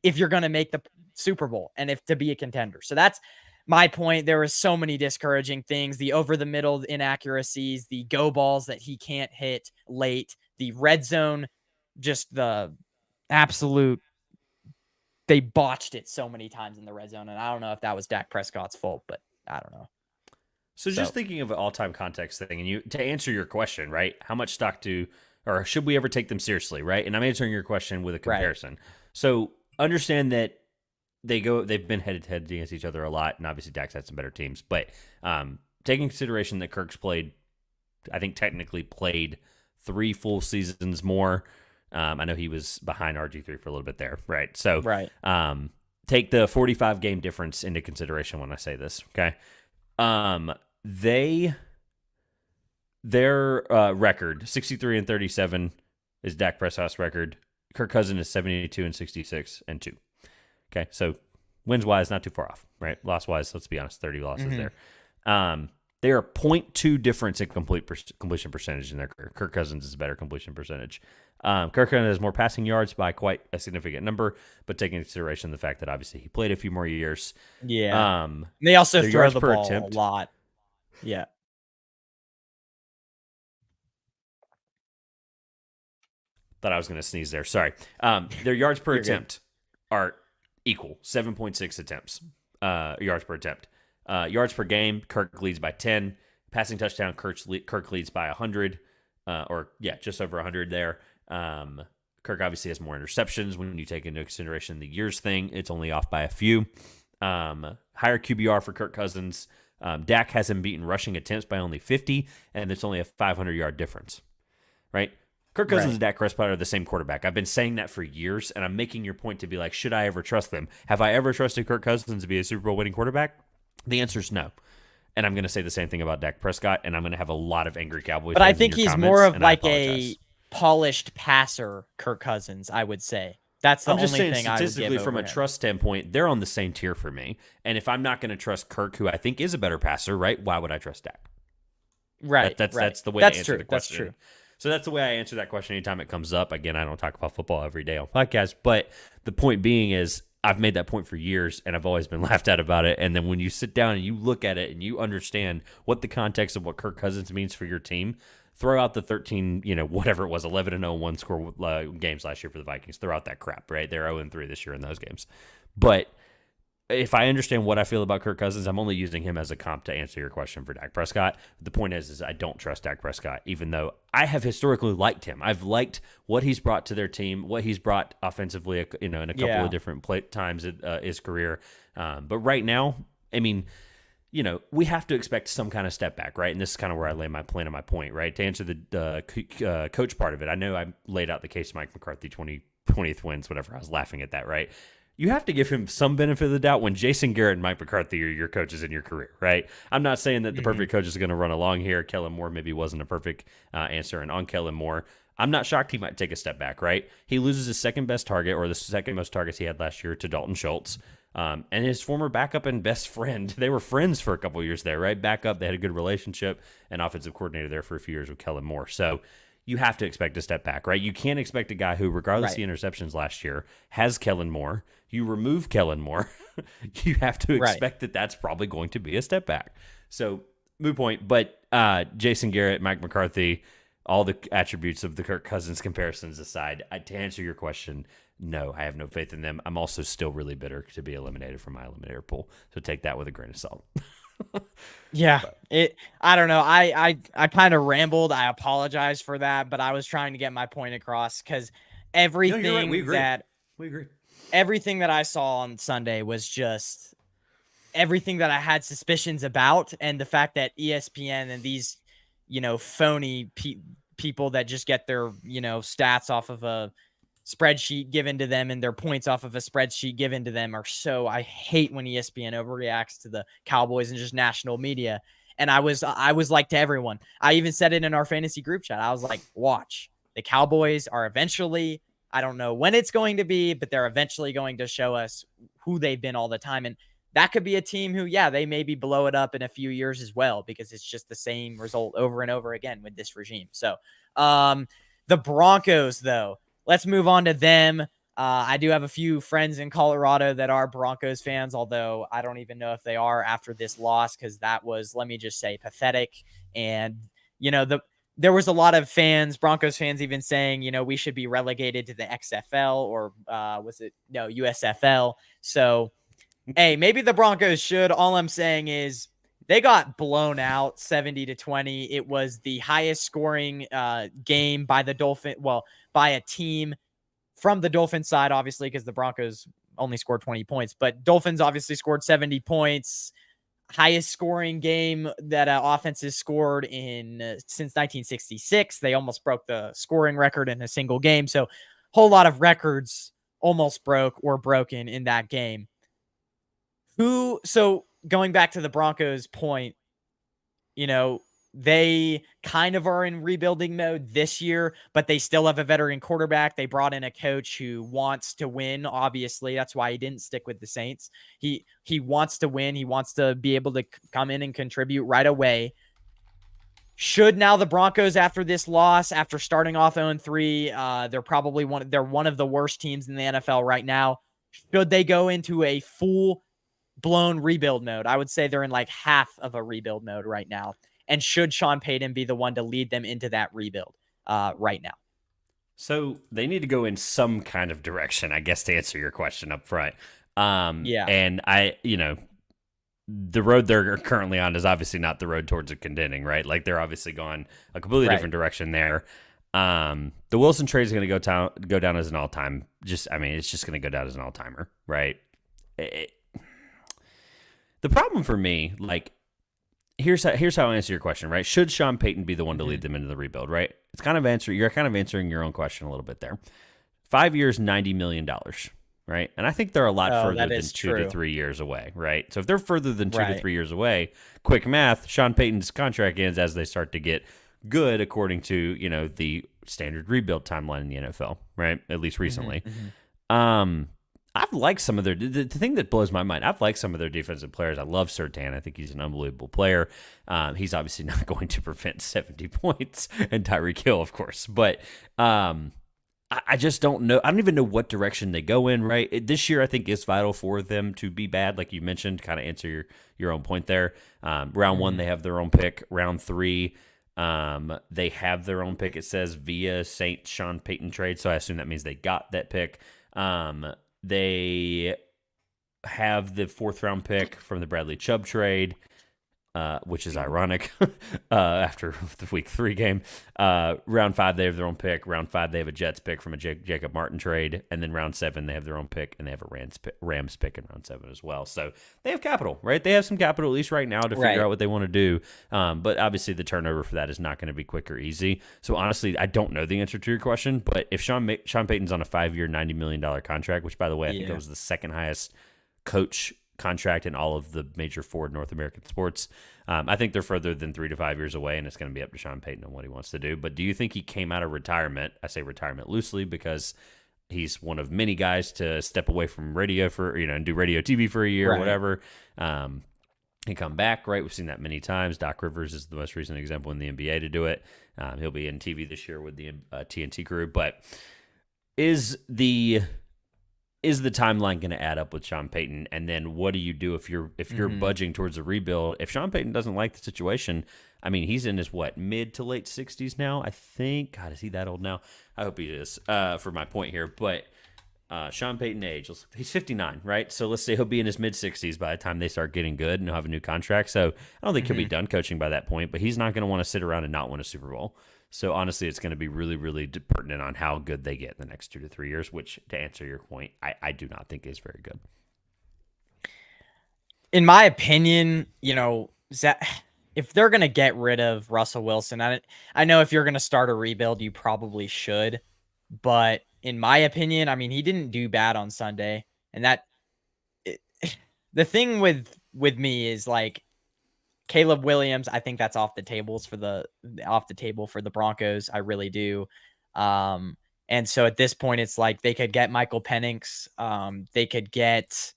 if you're going to make the Super Bowl and if to be a contender. So that's my point. There were so many discouraging things, the over the middle inaccuracies, the go balls that he can't hit late, the red zone, just the absolute, they botched it so many times in the red zone. And I don't know if that was Dak Prescott's fault, but I don't know. So just thinking of an all-time context thing, and to answer your question, right? How much stock or should we ever take them seriously, right? And I'm answering your question with a comparison. Right. So understand that they've been head-to-head against each other a lot, and obviously Dak's had some better teams. But taking consideration that Kirk's I think technically played 3 full seasons more. I know he was behind RG3 for a little bit there, right? So take the 45-game difference into consideration when I say this, okay? Their record 63-37 is Dak Prescott's record. Kirk Cousins is 72-66-2. Okay, so wins wise, not too far off, right? Loss wise, let's be honest, 30 losses there. They are 0.2 difference in completion percentage in their career. Kirk Cousins is a better completion percentage. Kirk Cousins has more passing yards by quite a significant number, but taking into consideration the fact that obviously he played a few more years. Yeah. They also throw the ball attempt a lot. Yeah. Thought I was going to sneeze there. Sorry. Their yards per attempt are equal, 7.6 attempts, yards per attempt. Yards per game, Kirk leads by 10. Passing touchdown, Kirk leads by 100, just over 100 there. Kirk obviously has more interceptions when you take into consideration the years thing. It's only off by a few. Higher QBR for Kirk Cousins. Dak has him beaten rushing attempts by only 50, and it's only a 500-yard difference, right? Kirk Cousins and Dak Prescott are the same quarterback. I've been saying that for years, and I'm making your point to be like, should I ever trust them? Have I ever trusted Kirk Cousins to be a Super Bowl winning quarterback? The answer is no. And I'm going to say the same thing about Dak Prescott, and I'm going to have a lot of angry Cowboys fans. But I think he's more of like a polished passer, Kirk Cousins, I would say. That's the only thing I would give over him. Statistically, from a trust standpoint, they're on the same tier for me. And if I'm not going to trust Kirk, who I think is a better passer, right, why would I trust Dak? Right. That's the way to answer the question. That's true. So that's the way I answer that question anytime it comes up. Again, I don't talk about football every day on podcasts, but the point being is I've made that point for years, and I've always been laughed at about it. And then when you sit down and you look at it and you understand what the context of what Kirk Cousins means for your team, throw out the 13, whatever it was, 11-0 one-score games last year for the Vikings. Throw out that crap, right? They're 0-3 this year in those games. But if I understand what I feel about Kirk Cousins, I'm only using him as a comp to answer your question for Dak Prescott. The point is I don't trust Dak Prescott, even though I have historically liked him. I've liked what he's brought to their team, what he's brought offensively, in a couple of different times in his career. But right now, I mean, we have to expect some kind of step back, right? And this is kind of where I lay my plan and my point, right? To answer the coach part of it, I know I laid out the case of Mike McCarthy, 20th wins, whatever. I was laughing at that, right? You have to give him some benefit of the doubt when Jason Garrett and Mike McCarthy are your coaches in your career, right? I'm not saying that the perfect coach is going to run along here. Kellen Moore maybe wasn't a perfect answer. And on Kellen Moore, I'm not shocked he might take a step back, right? He loses his second best target, or the second most targets he had last year, to Dalton Schultz. And his former backup and best friend. They were friends for a couple of years there, right? Backup, they had a good relationship, and offensive coordinator there for a few years with Kellen Moore. So you have to expect a step back, right? You can't expect a guy who, regardless of Right. the interceptions last year, has Kellen Moore. You remove Kellen Moore, you have to Right. expect that that's probably going to be a step back. So, moot point. But Jason Garrett, Mike McCarthy, all the attributes of the Kirk Cousins comparisons aside, to answer your question, no, I have no faith in them. I'm also still really bitter to be eliminated from my eliminator pool. So take that with a grain of salt. Yeah. But I don't know. I kind of rambled. I apologize for that, but I was trying to get my point across because no, you're right. We everything agree. that We agree. everything that I saw on Sunday was just everything that I had suspicions about, and the fact that ESPN and these, phony people that just get their, stats off of a spreadsheet given to them and their points off of a spreadsheet given to them are so. I hate when ESPN overreacts to the Cowboys and just national media. And I was like to everyone. I even said it in our fantasy group chat. I was like, watch. The Cowboys are eventually, I don't know when it's going to be, but they're eventually going to show us who they've been all the time. And that could be a team who, yeah, they maybe blow it up in a few years as well, because it's just the same result over and over again with this regime. So, the Broncos, though, let's move on to them. I do have a few friends in Colorado that are Broncos fans, although I don't even know if they are after this loss, because that was, let me just say, pathetic. And, there was a lot of fans, Broncos fans, even saying, we should be relegated to the XFL, or was it, no, USFL. So, hey, maybe the Broncos should. All I'm saying is they got blown out 70-20. It was the highest scoring game by the by a team from the Dolphins side, obviously, because the Broncos only scored 20 points. But Dolphins obviously scored 70 points. Highest scoring game that offense has scored in since 1966. They almost broke the scoring record in a single game. So, whole lot of records almost broke or broken in that game. So going back to the Broncos point, they kind of are in rebuilding mode this year, but they still have a veteran quarterback. They brought in a coach who wants to win. Obviously, that's why he didn't stick with the Saints. He wants to win. He wants to be able to come in and contribute right away. Should now the Broncos, after this loss, after starting off 0-3, they're one of the worst teams in the NFL right now. Should they go into a full blown rebuild mode? I would say they're in like half of a rebuild mode right now. And should Sean Payton be the one to lead them into that rebuild right now? So they need to go in some kind of direction, I guess, to answer your question up front. Yeah. And the road they're currently on is obviously not the road towards a contending, right? Like they're obviously gone a completely Right. different direction there. The Wilson trade is going to go down as an all time. It's just going to go down as an all timer, right? The problem for me, like, here's how I answer your question, right? Should Sean Payton be the one to lead them into the rebuild, right? You're kind of answering your own question a little bit there. 5 years, $90 million, right? And I think they're a lot further That than is 2 to true. 3 years away, right? So if they're further than 2 to Right. 3 years away, quick math, Sean Payton's contract ends as they start to get good, according to, the standard rebuild timeline in the NFL, right? At least recently. I've liked some of the thing that blows my mind. I've liked some of their defensive players. I love Surtain. I think he's an unbelievable player. He's obviously not going to prevent 70 points and Tyreek Hill, of course. But I just don't know. I don't even know what direction they go in, right? This year, I think, is vital for them to be bad, like you mentioned, kind of answer your own point there. Round one, they have their own pick. Round three, they have their own pick, it says, via Saint Sean Payton trade. So I assume that means they got that pick. They have the 4th round pick from the Bradley Chubb trade, which is ironic after the week 3 game. Round 5, they have their own pick. Round 5, they have a Jets pick from a Jacob Martin trade. And then round 7, they have their own pick, and they have a Rams pick in round 7 as well. So they have capital, right? They have some capital, at least right now, to figure out what they want to do. But obviously, the turnover for that is not going to be quick or easy. So honestly, I don't know the answer to your question. But if Sean Payton's on a 5-year, $90 million contract, which, by the way, I think it was the second highest coach contract in all of the major 4 North American sports. I think they're further than 3 to 5 years away, and it's going to be up to Sean Payton on what he wants to do. But do you think he came out of retirement? I say retirement loosely because he's one of many guys to step away from radio for, and do radio TV for a year or Right. whatever. And come back, right? We've seen that many times. Doc Rivers is the most recent example in the NBA to do it. He'll be in TV this year with the TNT crew. But is the timeline going to add up with Sean Payton? And then what do you do if you're budging towards a rebuild? If Sean Payton doesn't like the situation, I mean, he's in his mid to late 60s now, I think. God, is he that old now? I hope he is. For my point here, but Sean Payton age, he's 59, right? So let's say he'll be in his mid 60s by the time they start getting good and he'll have a new contract. So I don't think he'll be done coaching by that point, but he's not going to want to sit around and not win a Super Bowl. So honestly, it's going to be really, really pertinent on how good they get in the next 2 to 3 years, which, to answer your point, I do not think is very good. In my opinion, if they're going to get rid of Russell Wilson, I know if you're going to start a rebuild, you probably should. But in my opinion, I mean, he didn't do bad on Sunday. And the thing with me is like Caleb Williams, I think that's off the table for the Broncos. I really do. And so at this point, it's like they could get Michael Penix. They could get,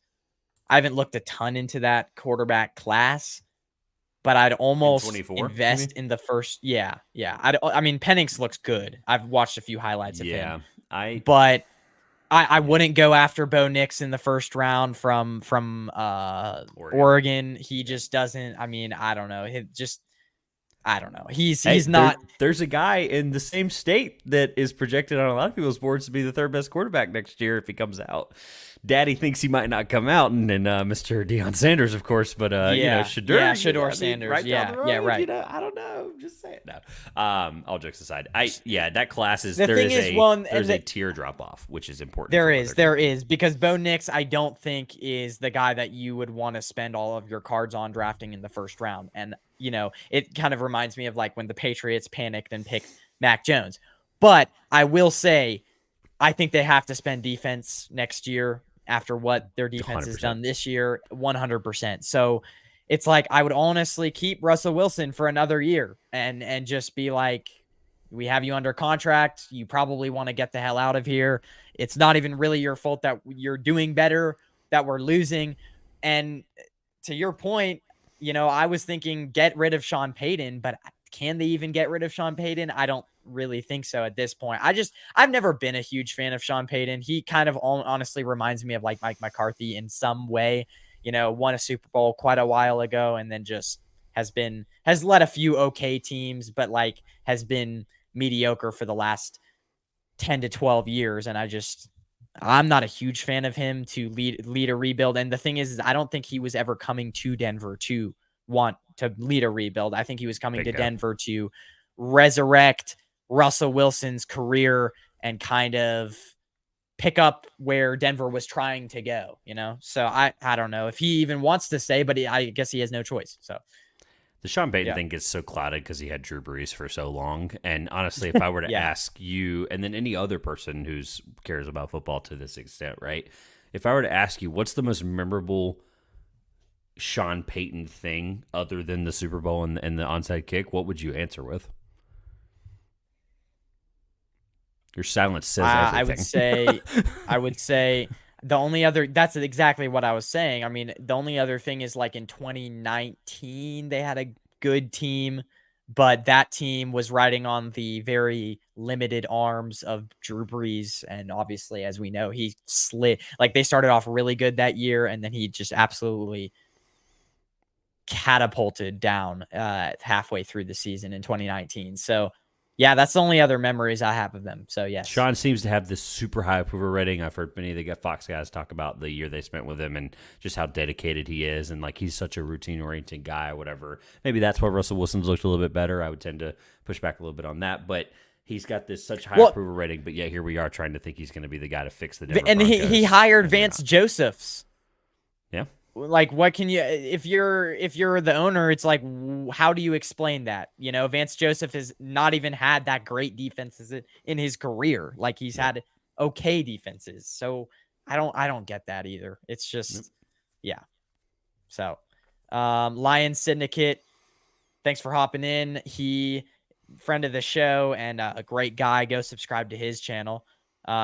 I haven't looked a ton into that quarterback class, but I'd almost invest in the first. Yeah. I mean, Penix looks good. I've watched a few highlights of him. But I wouldn't go after Bo Nix in the first round from Oregon. He just doesn't. I mean, I don't know. I don't know. He's not. There's a guy in the same state that is projected on a lot of people's boards to be the third best quarterback next year if he comes out. Daddy thinks he might not come out, and Mr. Deion Sanders, of course, but Shedeur Sanders, right down the road, right. I don't know, just say it now. All jokes aside, that class is there's a tier drop off, which is important. There is because Bo Nix, I don't think is the guy that you would want to spend all of your cards on drafting in the first round, and it kind of reminds me of like when the Patriots panicked and picked Mac Jones. But I will say, I think they have to spend defense next year after what their defense 100%. has done this year, 100%. So it's like I would honestly keep Russell Wilson for another year and just be like, we have you under contract. You probably want to get the hell out of here. It's not even really your fault that you're doing better, that we're losing. And to your point, I was thinking get rid of Sean Payton, but can they even get rid of Sean Payton? I don't really think so at this point. I've never been a huge fan of Sean Payton. He kind of honestly reminds me of like Mike McCarthy in some way, won a Super Bowl quite a while ago and then just has led a few okay teams, but like has been mediocre for the last 10 to 12 years. And I'm not a huge fan of him to lead a rebuild. And the thing is I don't think he was ever coming to Denver to want to lead a rebuild. I think he was coming to Denver to resurrect Russell Wilson's career and kind of pick up where Denver was trying to go, So I don't know if he even wants to stay, but I guess he has no choice. So the Sean Payton thing gets so clouded because he had Drew Brees for so long. And honestly, if I were to ask you, and then any other person who cares about football to this extent, right? If I were to ask you, what's the most memorable Sean Payton thing other than the Super Bowl and the onside kick, what would you answer with? Your silence says everything. I would say the only other, that's exactly what I was saying. I mean, the only other thing is like in 2019, they had a good team, but that team was riding on the very limited arms of Drew Brees. And obviously, as we know, he slid. Like they started off really good that year, and then he just absolutely catapulted down halfway through the season in 2019. So yeah, that's the only other memories I have of them. So yes, Sean seems to have this super high approval rating. I've heard many of the Fox guys talk about the year they spent with him and just how dedicated he is, and like he's such a routine oriented guy or whatever. Maybe that's why Russell Wilson's looked a little bit better. I would tend to push back a little bit on that, but he's got this such high approval rating. But yeah, here we are trying to think he's going to be the guy to fix the Denver Broncos. He hired Vance Josephs. Yeah. Like, what can you, if you're the owner, it's like, how do you explain that? Vance Joseph has not even had that great defenses in his career. Like he's had okay defenses. So I don't get that either. It's just, yeah. So, Lion Syndicate, thanks for hopping in. He friend of the show and a great guy. Go subscribe to his channel.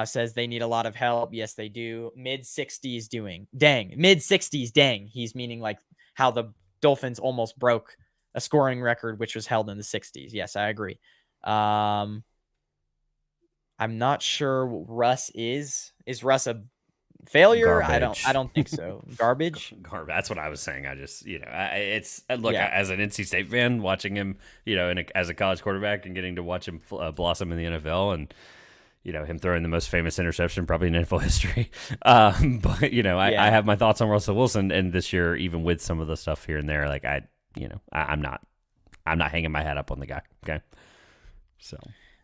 says they need a lot of help. Yes, they do. Mid 60s doing. Dang. Mid 60s, dang. He's meaning like how the Dolphins almost broke a scoring record, which was held in the 60s. Yes, I agree. I'm not sure what Russ is. Is Russ a failure? I don't. I Garbage. don't think so. Garbage. Garbage. That's what I was saying. I just, it's look, Yeah. as an NC State fan, watching him, as a college quarterback and getting to watch him blossom in the NFL, and him throwing the most famous interception probably in NFL history. But I have my thoughts on Russell Wilson, and this year, even with some of the stuff here and there, like I'm not hanging my hat up on the guy. Okay, so.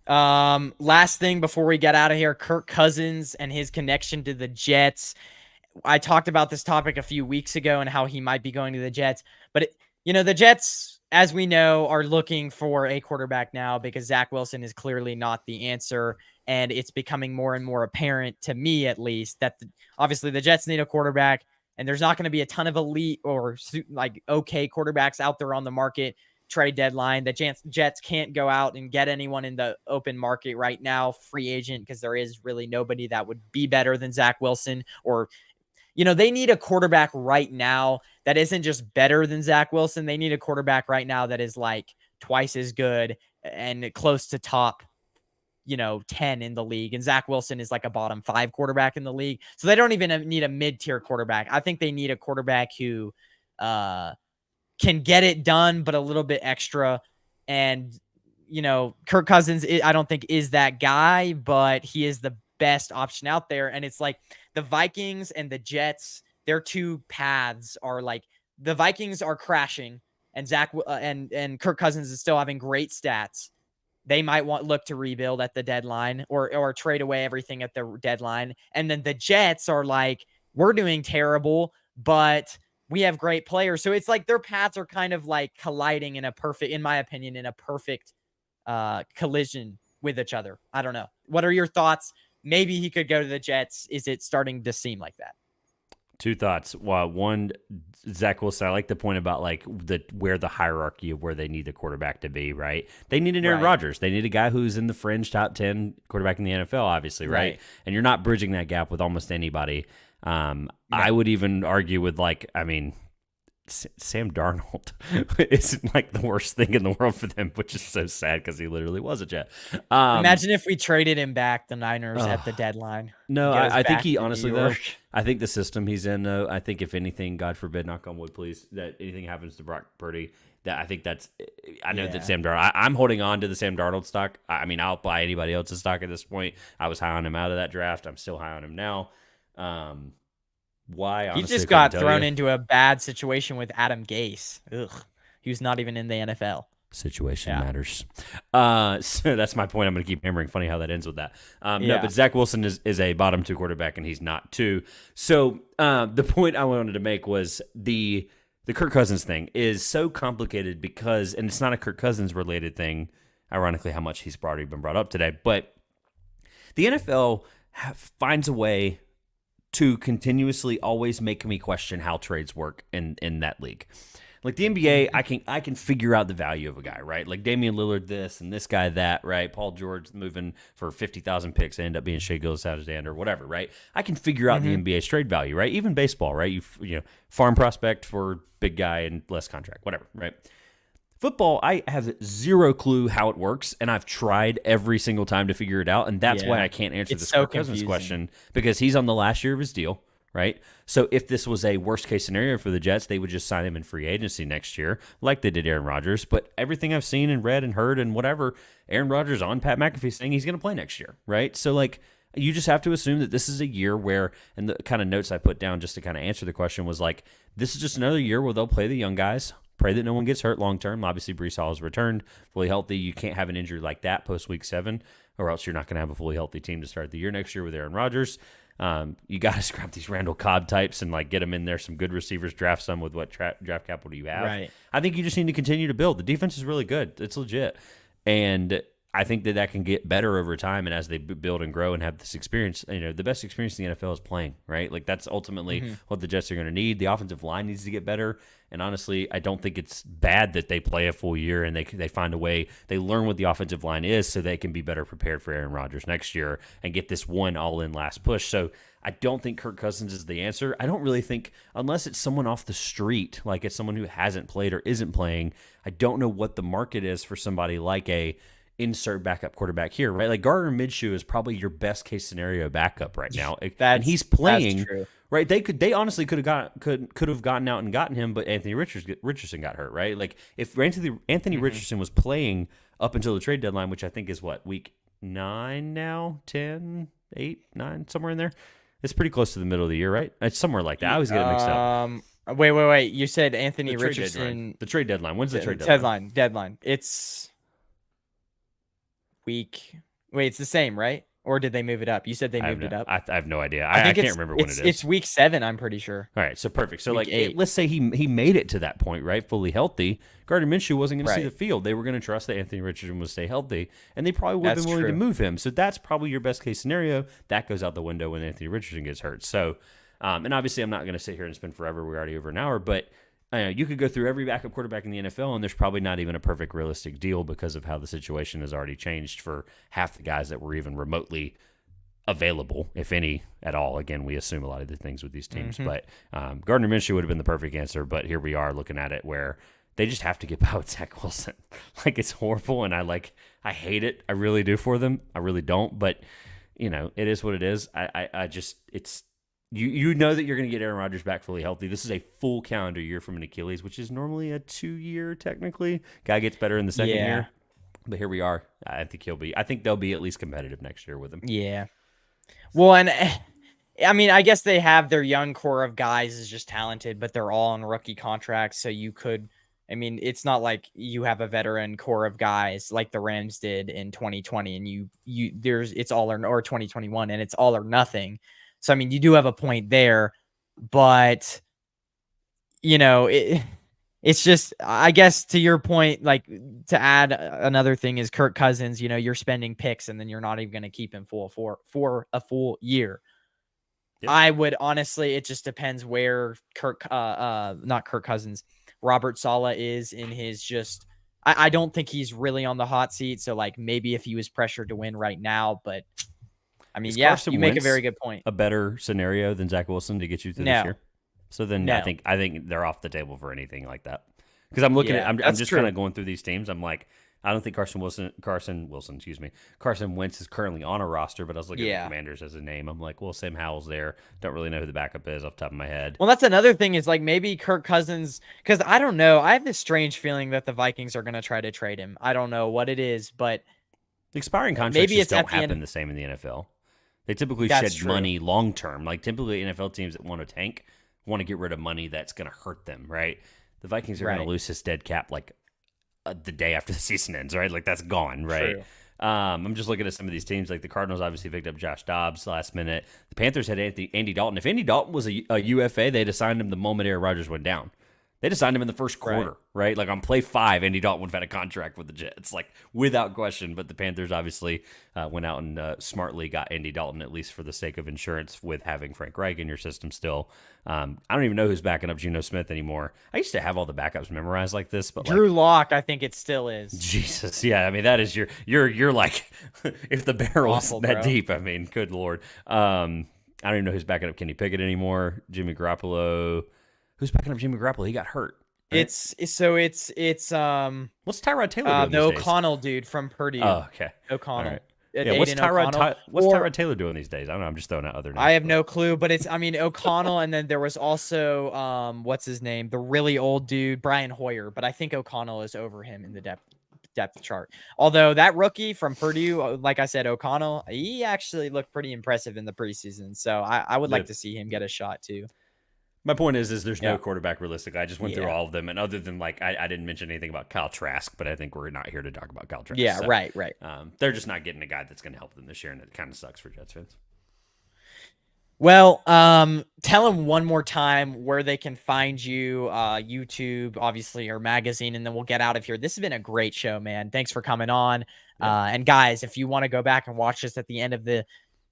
Last thing before we get out of here, Kirk Cousins and his connection to the Jets. I talked about this topic a few weeks ago and how he might be going to the Jets, but the Jets, as we know, are looking for a quarterback now because Zach Wilson is clearly not the answer. And it's becoming more and more apparent to me, at least, that obviously the Jets need a quarterback, and there's not going to be a ton of elite or like okay quarterbacks out there on the market trade deadline. The Jets can't go out and get anyone in the open market right now, free agent, because there is really nobody that would be better than Zach Wilson. Or, they need a quarterback right now that isn't just better than Zach Wilson. They need a quarterback right now that is like twice as good and close to top 10 in the league. And Zach Wilson is like a bottom 5 quarterback in the league. So they don't even need a mid-tier quarterback. I think they need a quarterback who can get it done, but a little bit extra. And, Kirk Cousins, I don't think is that guy, but he is the best option out there. And it's like the Vikings and the Jets, their two paths are like the Vikings are crashing and and Kirk Cousins is still having great stats. They might look to rebuild at the deadline or trade away everything at the deadline. And then the Jets are like, we're doing terrible, but we have great players. So it's like their paths are kind of like colliding in my opinion, in a perfect collision with each other. I don't know. What are your thoughts? Maybe he could go to the Jets. Is it starting to seem like that? Two thoughts. Well, one, Zach Wilson, I like the point about like where the hierarchy of where they need the quarterback to be, right? They need an Aaron Rodgers. They need a guy who's in the fringe top 10 quarterback in the NFL, obviously, right? And you're not bridging that gap with almost anybody. I would even argue with Sam Darnold isn't like the worst thing in the world for them, which is so sad because he literally was a Jet. Imagine if we traded him back, the Niners, at the deadline. No, I think he honestly, though, I think the system he's in, though, I think if anything, God forbid, knock on wood, please, that anything happens to Brock Purdy, that I think that's, I know that Sam Darnold, I'm holding on to the Sam Darnold stock. I mean, I'll buy anybody else's stock at this point. I was high on him out of that draft. I'm still high on him now. Why? Honestly, he just got thrown into a bad situation with Adam Gase. Ugh, he was not even in the NFL. Situation matters. So that's my point. I'm going to keep hammering. Funny how that ends with that. No, but Zach Wilson is a bottom 2 quarterback, and he's not 2. So the point I wanted to make was the Kirk Cousins thing is so complicated because, and it's not a Kirk Cousins related thing, ironically, how much he's already been brought up today, but the NFL finds a way to continuously always make me question how trades work in that league. Like the NBA, I can figure out the value of a guy, right? Like Damian Lillard this and this guy that, right? Paul George moving for 50,000 picks and end up being Shai Gilgeous-Alexander or whatever, right? I can figure out the NBA's trade value, right? Even baseball, right? You farm prospect for big guy and less contract, whatever, right? Football, I have zero clue how it works, and I've tried every single time to figure it out, and that's why I can't answer this Kirk Cousins question, because he's on the last year of his deal, right? So if this was a worst-case scenario for the Jets, they would just sign him in free agency next year, like they did Aaron Rodgers. But everything I've seen and read and heard and whatever, Aaron Rodgers on Pat McAfee saying he's going to play next year, right? So, like, you just have to assume that this is a year where, and the kind of notes I put down just to kind of answer the question was like, this is just another year where they'll play the young guys. Pray that no one gets hurt long term. Obviously, Breece Hall has returned fully healthy. You can't have an injury like that post week 7, or else you're not going to have a fully healthy team to start the year next year with Aaron Rodgers. You got to scrap these Randall Cobb types and like get them in there. Some good receivers, draft some with what draft capital you have. Right. I think you just need to continue to build. The defense is really good. It's legit, and I think that can get better over time, and as they build and grow and have this experience, the best experience in the NFL is playing, right? Like that's ultimately what the Jets are going to need. The offensive line needs to get better, and honestly, I don't think it's bad that they play a full year and they find a way, they learn what the offensive line is, so they can be better prepared for Aaron Rodgers next year and get this one all-in last push. So I don't think Kirk Cousins is the answer. I don't really think, unless it's someone off the street, like it's someone who hasn't played or isn't playing, I don't know what the market is for somebody like a insert backup quarterback here, right? Like Gardner Minshew is probably your best case scenario backup right now, and he's playing. That's true. Right? They honestly could have gotten out and gotten him, but Anthony Richardson got hurt, right? Like if Anthony Richardson was playing up until the trade deadline, which I think is what, week 9 now, 10, 8, 9, somewhere in there. It's pretty close to the middle of the year, right? It's somewhere like that. I always get it mixed up. Wait. You said Anthony Richardson. The trade deadline. When's the trade deadline? Deadline. It's week. Wait, it's the same, right? Or did they move it up? You said they moved it up. I have no idea. I can't remember when it is. It's week 7, I'm pretty sure. All right, so perfect. So week 8. Let's say he made it to that point, right? Fully healthy. Gardner Minshew wasn't going to see the field. They were going to trust that Anthony Richardson would stay healthy, and they probably would have been willing to move him. So that's probably your best case scenario. That goes out the window when Anthony Richardson gets hurt. So, and obviously I'm not going to sit here and spend forever. We're already over an hour, but you could go through every backup quarterback in the NFL, and there's probably not even a perfect realistic deal because of how the situation has already changed for half the guys that were even remotely available, if any at all. Again, we assume a lot of the things with these teams, but Gardner Minshew would have been the perfect answer. But here we are looking at it where they just have to get by with Zach Wilson. Like it's horrible, and I hate it. I really do for them. I really don't, but it is what it is. I just it's. You know that you're going to get Aaron Rodgers back fully healthy. This is a full calendar year from an Achilles, which is normally a 2-year technically. Guy gets better in the second year, but here we are. I think they'll be at least competitive next year with him. Yeah. Well, and I mean, I guess they have their young core of guys is just talented, but they're all on rookie contracts. So you could, I mean, it's not like you have a veteran core of guys like the Rams did in 2020 and it's all or 2021 and it's all or nothing. So, I mean, you do have a point there, but it's just, I guess to your point, like to add another thing is Kirk Cousins, you're spending picks and then you're not even going to keep him for a full year. Yep. I would honestly, it just depends where not Kirk Cousins, Robert Saleh is in his I don't think he's really on the hot seat. So like maybe if he was pressured to win right now, but I mean, you make a very good point. A better scenario than Zach Wilson to get you through this year. So then I think they're off the table for anything like that. Because I'm looking at, I'm just kind of going through these teams. I'm like, I don't think Carson Wentz is currently on a roster, but I was looking at the Commanders as a name. I'm like, well, Sam Howell's there. Don't really know who the backup is off the top of my head. Well, that's another thing is like maybe Kirk Cousins, because I don't know. I have this strange feeling that the Vikings are going to try to trade him. I don't know what it is, but expiring contracts just don't happen the same in the NFL. They typically shed money long term. Like typically NFL teams that want to tank want to get rid of money that's going to hurt them, right? The Vikings are going to lose his dead cap like the day after the season ends, right? Like that's gone, right? I'm just looking at some of these teams. Like the Cardinals obviously picked up Josh Dobbs last minute. The Panthers had Andy Dalton. If Andy Dalton was a UFA, they'd have signed him the moment Aaron Rodgers went down. They just signed him in the first quarter, right? Like on play 5, Andy Dalton would have had a contract with the Jets, like without question. But the Panthers obviously went out and smartly got Andy Dalton, at least for the sake of insurance with having Frank Reich in your system still. I don't even know who's backing up Geno Smith anymore. I used to have all the backups memorized like this, but Drew Lock, I think it still is. Jesus, yeah. I mean, that is you're like, if the barrel's that deep, I mean, good Lord. I don't even know who's backing up Kenny Pickett anymore. Jimmy Garoppolo. Who's backing up Jimmy Garoppolo? He got hurt. Right? It's what's Tyrod Taylor doing the these O'Connell days? dude from Purdue. Oh, okay. O'Connell. Right. Yeah, what's Tyrod Taylor doing these days? I don't know. I'm just throwing out other names. I have no clue, but O'Connell, and then there was also what's his name? The really old dude, Brian Hoyer, but I think O'Connell is over him in the depth chart. Although that rookie from Purdue, like I said, O'Connell, he actually looked pretty impressive in the preseason. So I would like to see him get a shot too. My point is there's no quarterback realistically. I just went through all of them, and other than like I didn't mention anything about Kyle Trask, but I think we're not here to talk about Kyle Trask. Yeah, so, right. They're just not getting a guy that's going to help them this year, and it kind of sucks for Jets fans. Well, tell them one more time where they can find you, YouTube, obviously, your magazine, and then we'll get out of here. This has been a great show, man. Thanks for coming on. Yeah. And guys, if you want to go back and watch this at the end of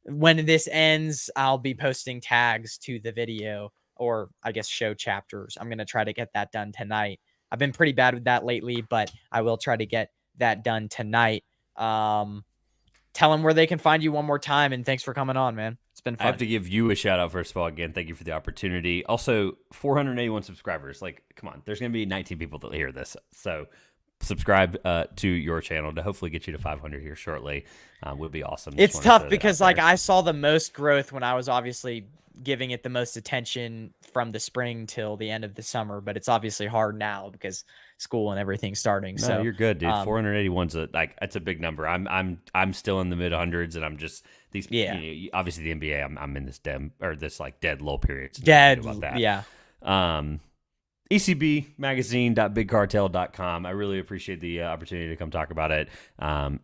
when this ends, I'll be posting tags to the video, or I guess show chapters. I'm going to try to get that done tonight. I've been pretty bad with that lately, but I will try to get that done tonight. Tell them where they can find you one more time. And thanks for coming on, man. It's been I have fun. to give you a shout out first of all. Again, thank you for the opportunity. Also, 481 subscribers. Like, come on, there's going to be 19 people that hear this. So, subscribe to your channel to hopefully get you to 500 here shortly. Would be awesome. Just It's want to tough throw that out because like there. I saw the most growth when I was obviously giving it the most attention from the spring till the end of the summer, but it's obviously hard now because school and everything's starting. No, So, you're good, dude. um, 481's like that's a big number. I'm still in the mid hundreds, and I'm just these. yeah, Obviously the NBA. I'm in this this like dead low period. So nothing I can dead. do about Yeah, that. ECBmagazine.bigcartel.com. I really appreciate the opportunity to come talk about it.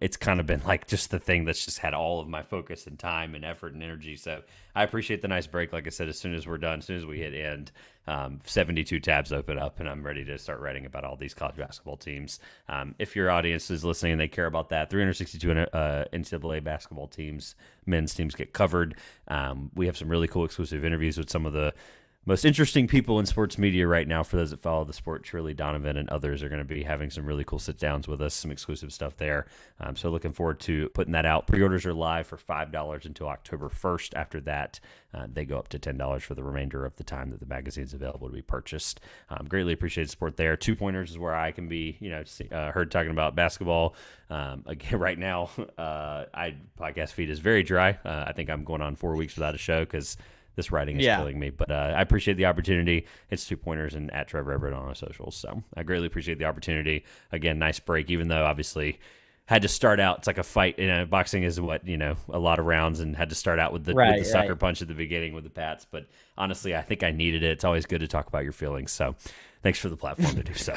It's kind of been like just the thing that's just had all of my focus and time and effort and energy. So I appreciate the nice break. Like I said, as soon as we're done, as soon as we hit end, 72 tabs open up, and I'm ready to start writing about all these college basketball teams. If your audience is listening and they care about that, 362 NCAA basketball teams, men's teams get covered. We have some really cool exclusive interviews with some of the most interesting people in sports media right now. For those that follow the sport, Shirley Donovan and others are going to be having some really cool sit downs with us, some exclusive stuff there. So looking forward to putting that out. Pre-orders are live for $5 until October 1st. After that, they go up to $10 for the remainder of the time that the magazine is available to be purchased. Greatly appreciate the support there. 2-pointers is where I can be, heard talking about basketball. Again, right now, podcast feed is very dry. I think I'm going on 4 weeks without a show because this writing is yeah. killing me. But I appreciate the opportunity. It's 2-pointers and at Trevor Everett on our socials. So I greatly appreciate the opportunity. Again, nice break, even though obviously had to start out. It's like a fight. Boxing is a lot of rounds, and had to start out with the sucker punch at the beginning with the Pats. But honestly, I think I needed it. It's always good to talk about your feelings. So thanks for the platform to do so.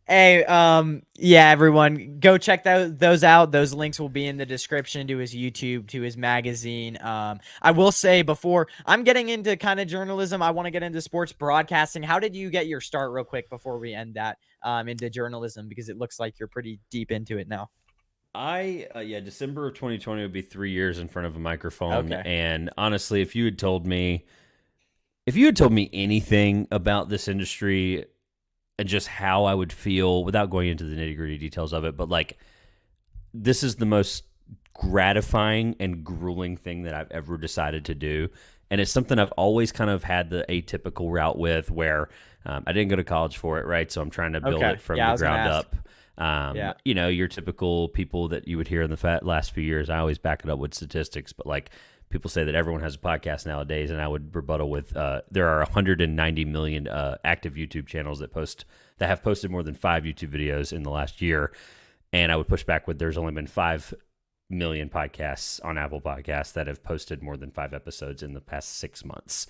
Hey, yeah, everyone, go check those out. Those links will be in the description to his YouTube, to his magazine. I will say before I'm getting into kind of journalism, I want to get into sports broadcasting. How did you get your start, real quick, before we end that, into journalism? Because it looks like you're pretty deep into it now. December of 2020 would be 3 years in front of a microphone. Okay. And honestly, if you had told me anything about this industry and just how I would feel without going into the nitty gritty details of it, but like this is the most gratifying and grueling thing that I've ever decided to do. And it's something I've always kind of had the atypical route with, where I didn't go to college for it, right? So I'm trying to build Okay. it from Yeah, I the was gonna ground ask. up. Yeah. Your typical people that you would hear in the last few years. I always back it up with statistics, but like people say that everyone has a podcast nowadays, and I would rebuttal with there are 190 million active YouTube channels that have posted more than 5 YouTube videos in the last year, and I would push back with there's only been 5 million podcasts on Apple Podcasts that have posted more than 5 episodes in the past 6 months.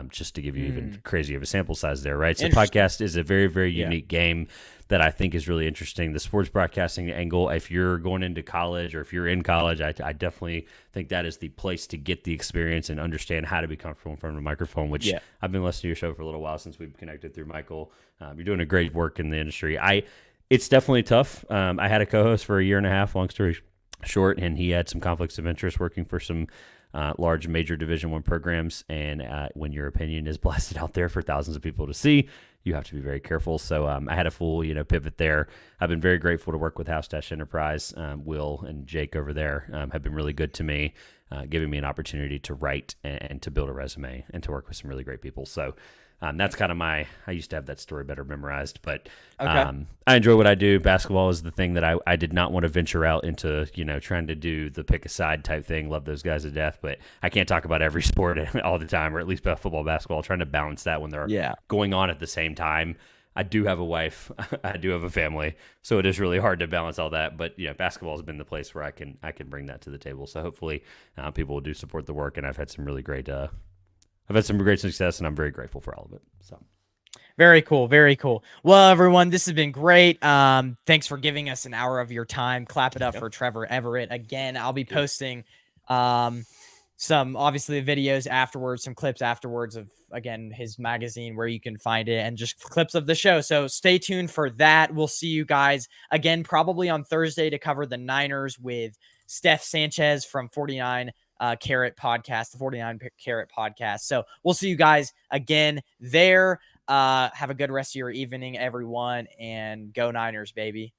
Just to give you even crazy of a sample size there, right? So Interesting. podcast is a very, very Yeah. unique game that I think is really interesting. The sports broadcasting angle, if you're going into college or if you're in college, I definitely think that is the place to get the experience and understand how to be comfortable in front of a microphone, which Yeah. I've been listening to your show for a little while since we've connected through Michael. You're doing a great work in the industry. It's definitely tough. I had a co-host for a year and a half, long story short, and he had some conflicts of interest working for some large major Division I programs. And when your opinion is blasted out there for thousands of people to see, you have to be very careful. So I had a full pivot there. I've been very grateful to work with House Dash Enterprise. Will and Jake over there have been really good to me, giving me an opportunity to write and to build a resume and to work with some really great people. So that's kind of I used to have that story better memorized, but Okay. I enjoy what I do. Basketball is the thing that I did not want to venture out into, trying to do the pick a side type thing. Love those guys to death, but I can't talk about every sport all the time, or at least about football, basketball, trying to balance that when they're Yeah. going on at the same time. I do have a wife. I do have a family, so it is really hard to balance all that. But basketball has been the place where I can bring that to the table. So hopefully, people do support the work, and I've had some great success, and I'm very grateful for all of it. So Very cool. Very cool. Well, everyone, this has been great. Thanks for giving us an hour of your time. Clap it up Yep. for Trevor Everett. Again, I'll be Dude. posting um some obviously videos afterwards, some clips afterwards of, again, his magazine where you can find it, and just clips of the show. So stay tuned for that. We'll see you guys again probably on Thursday to cover the Niners with Steph Sanchez from 49 Carat Podcast, the 49 Carat Podcast. So we'll see you guys again there. Have a good rest of your evening, everyone, and go Niners, baby.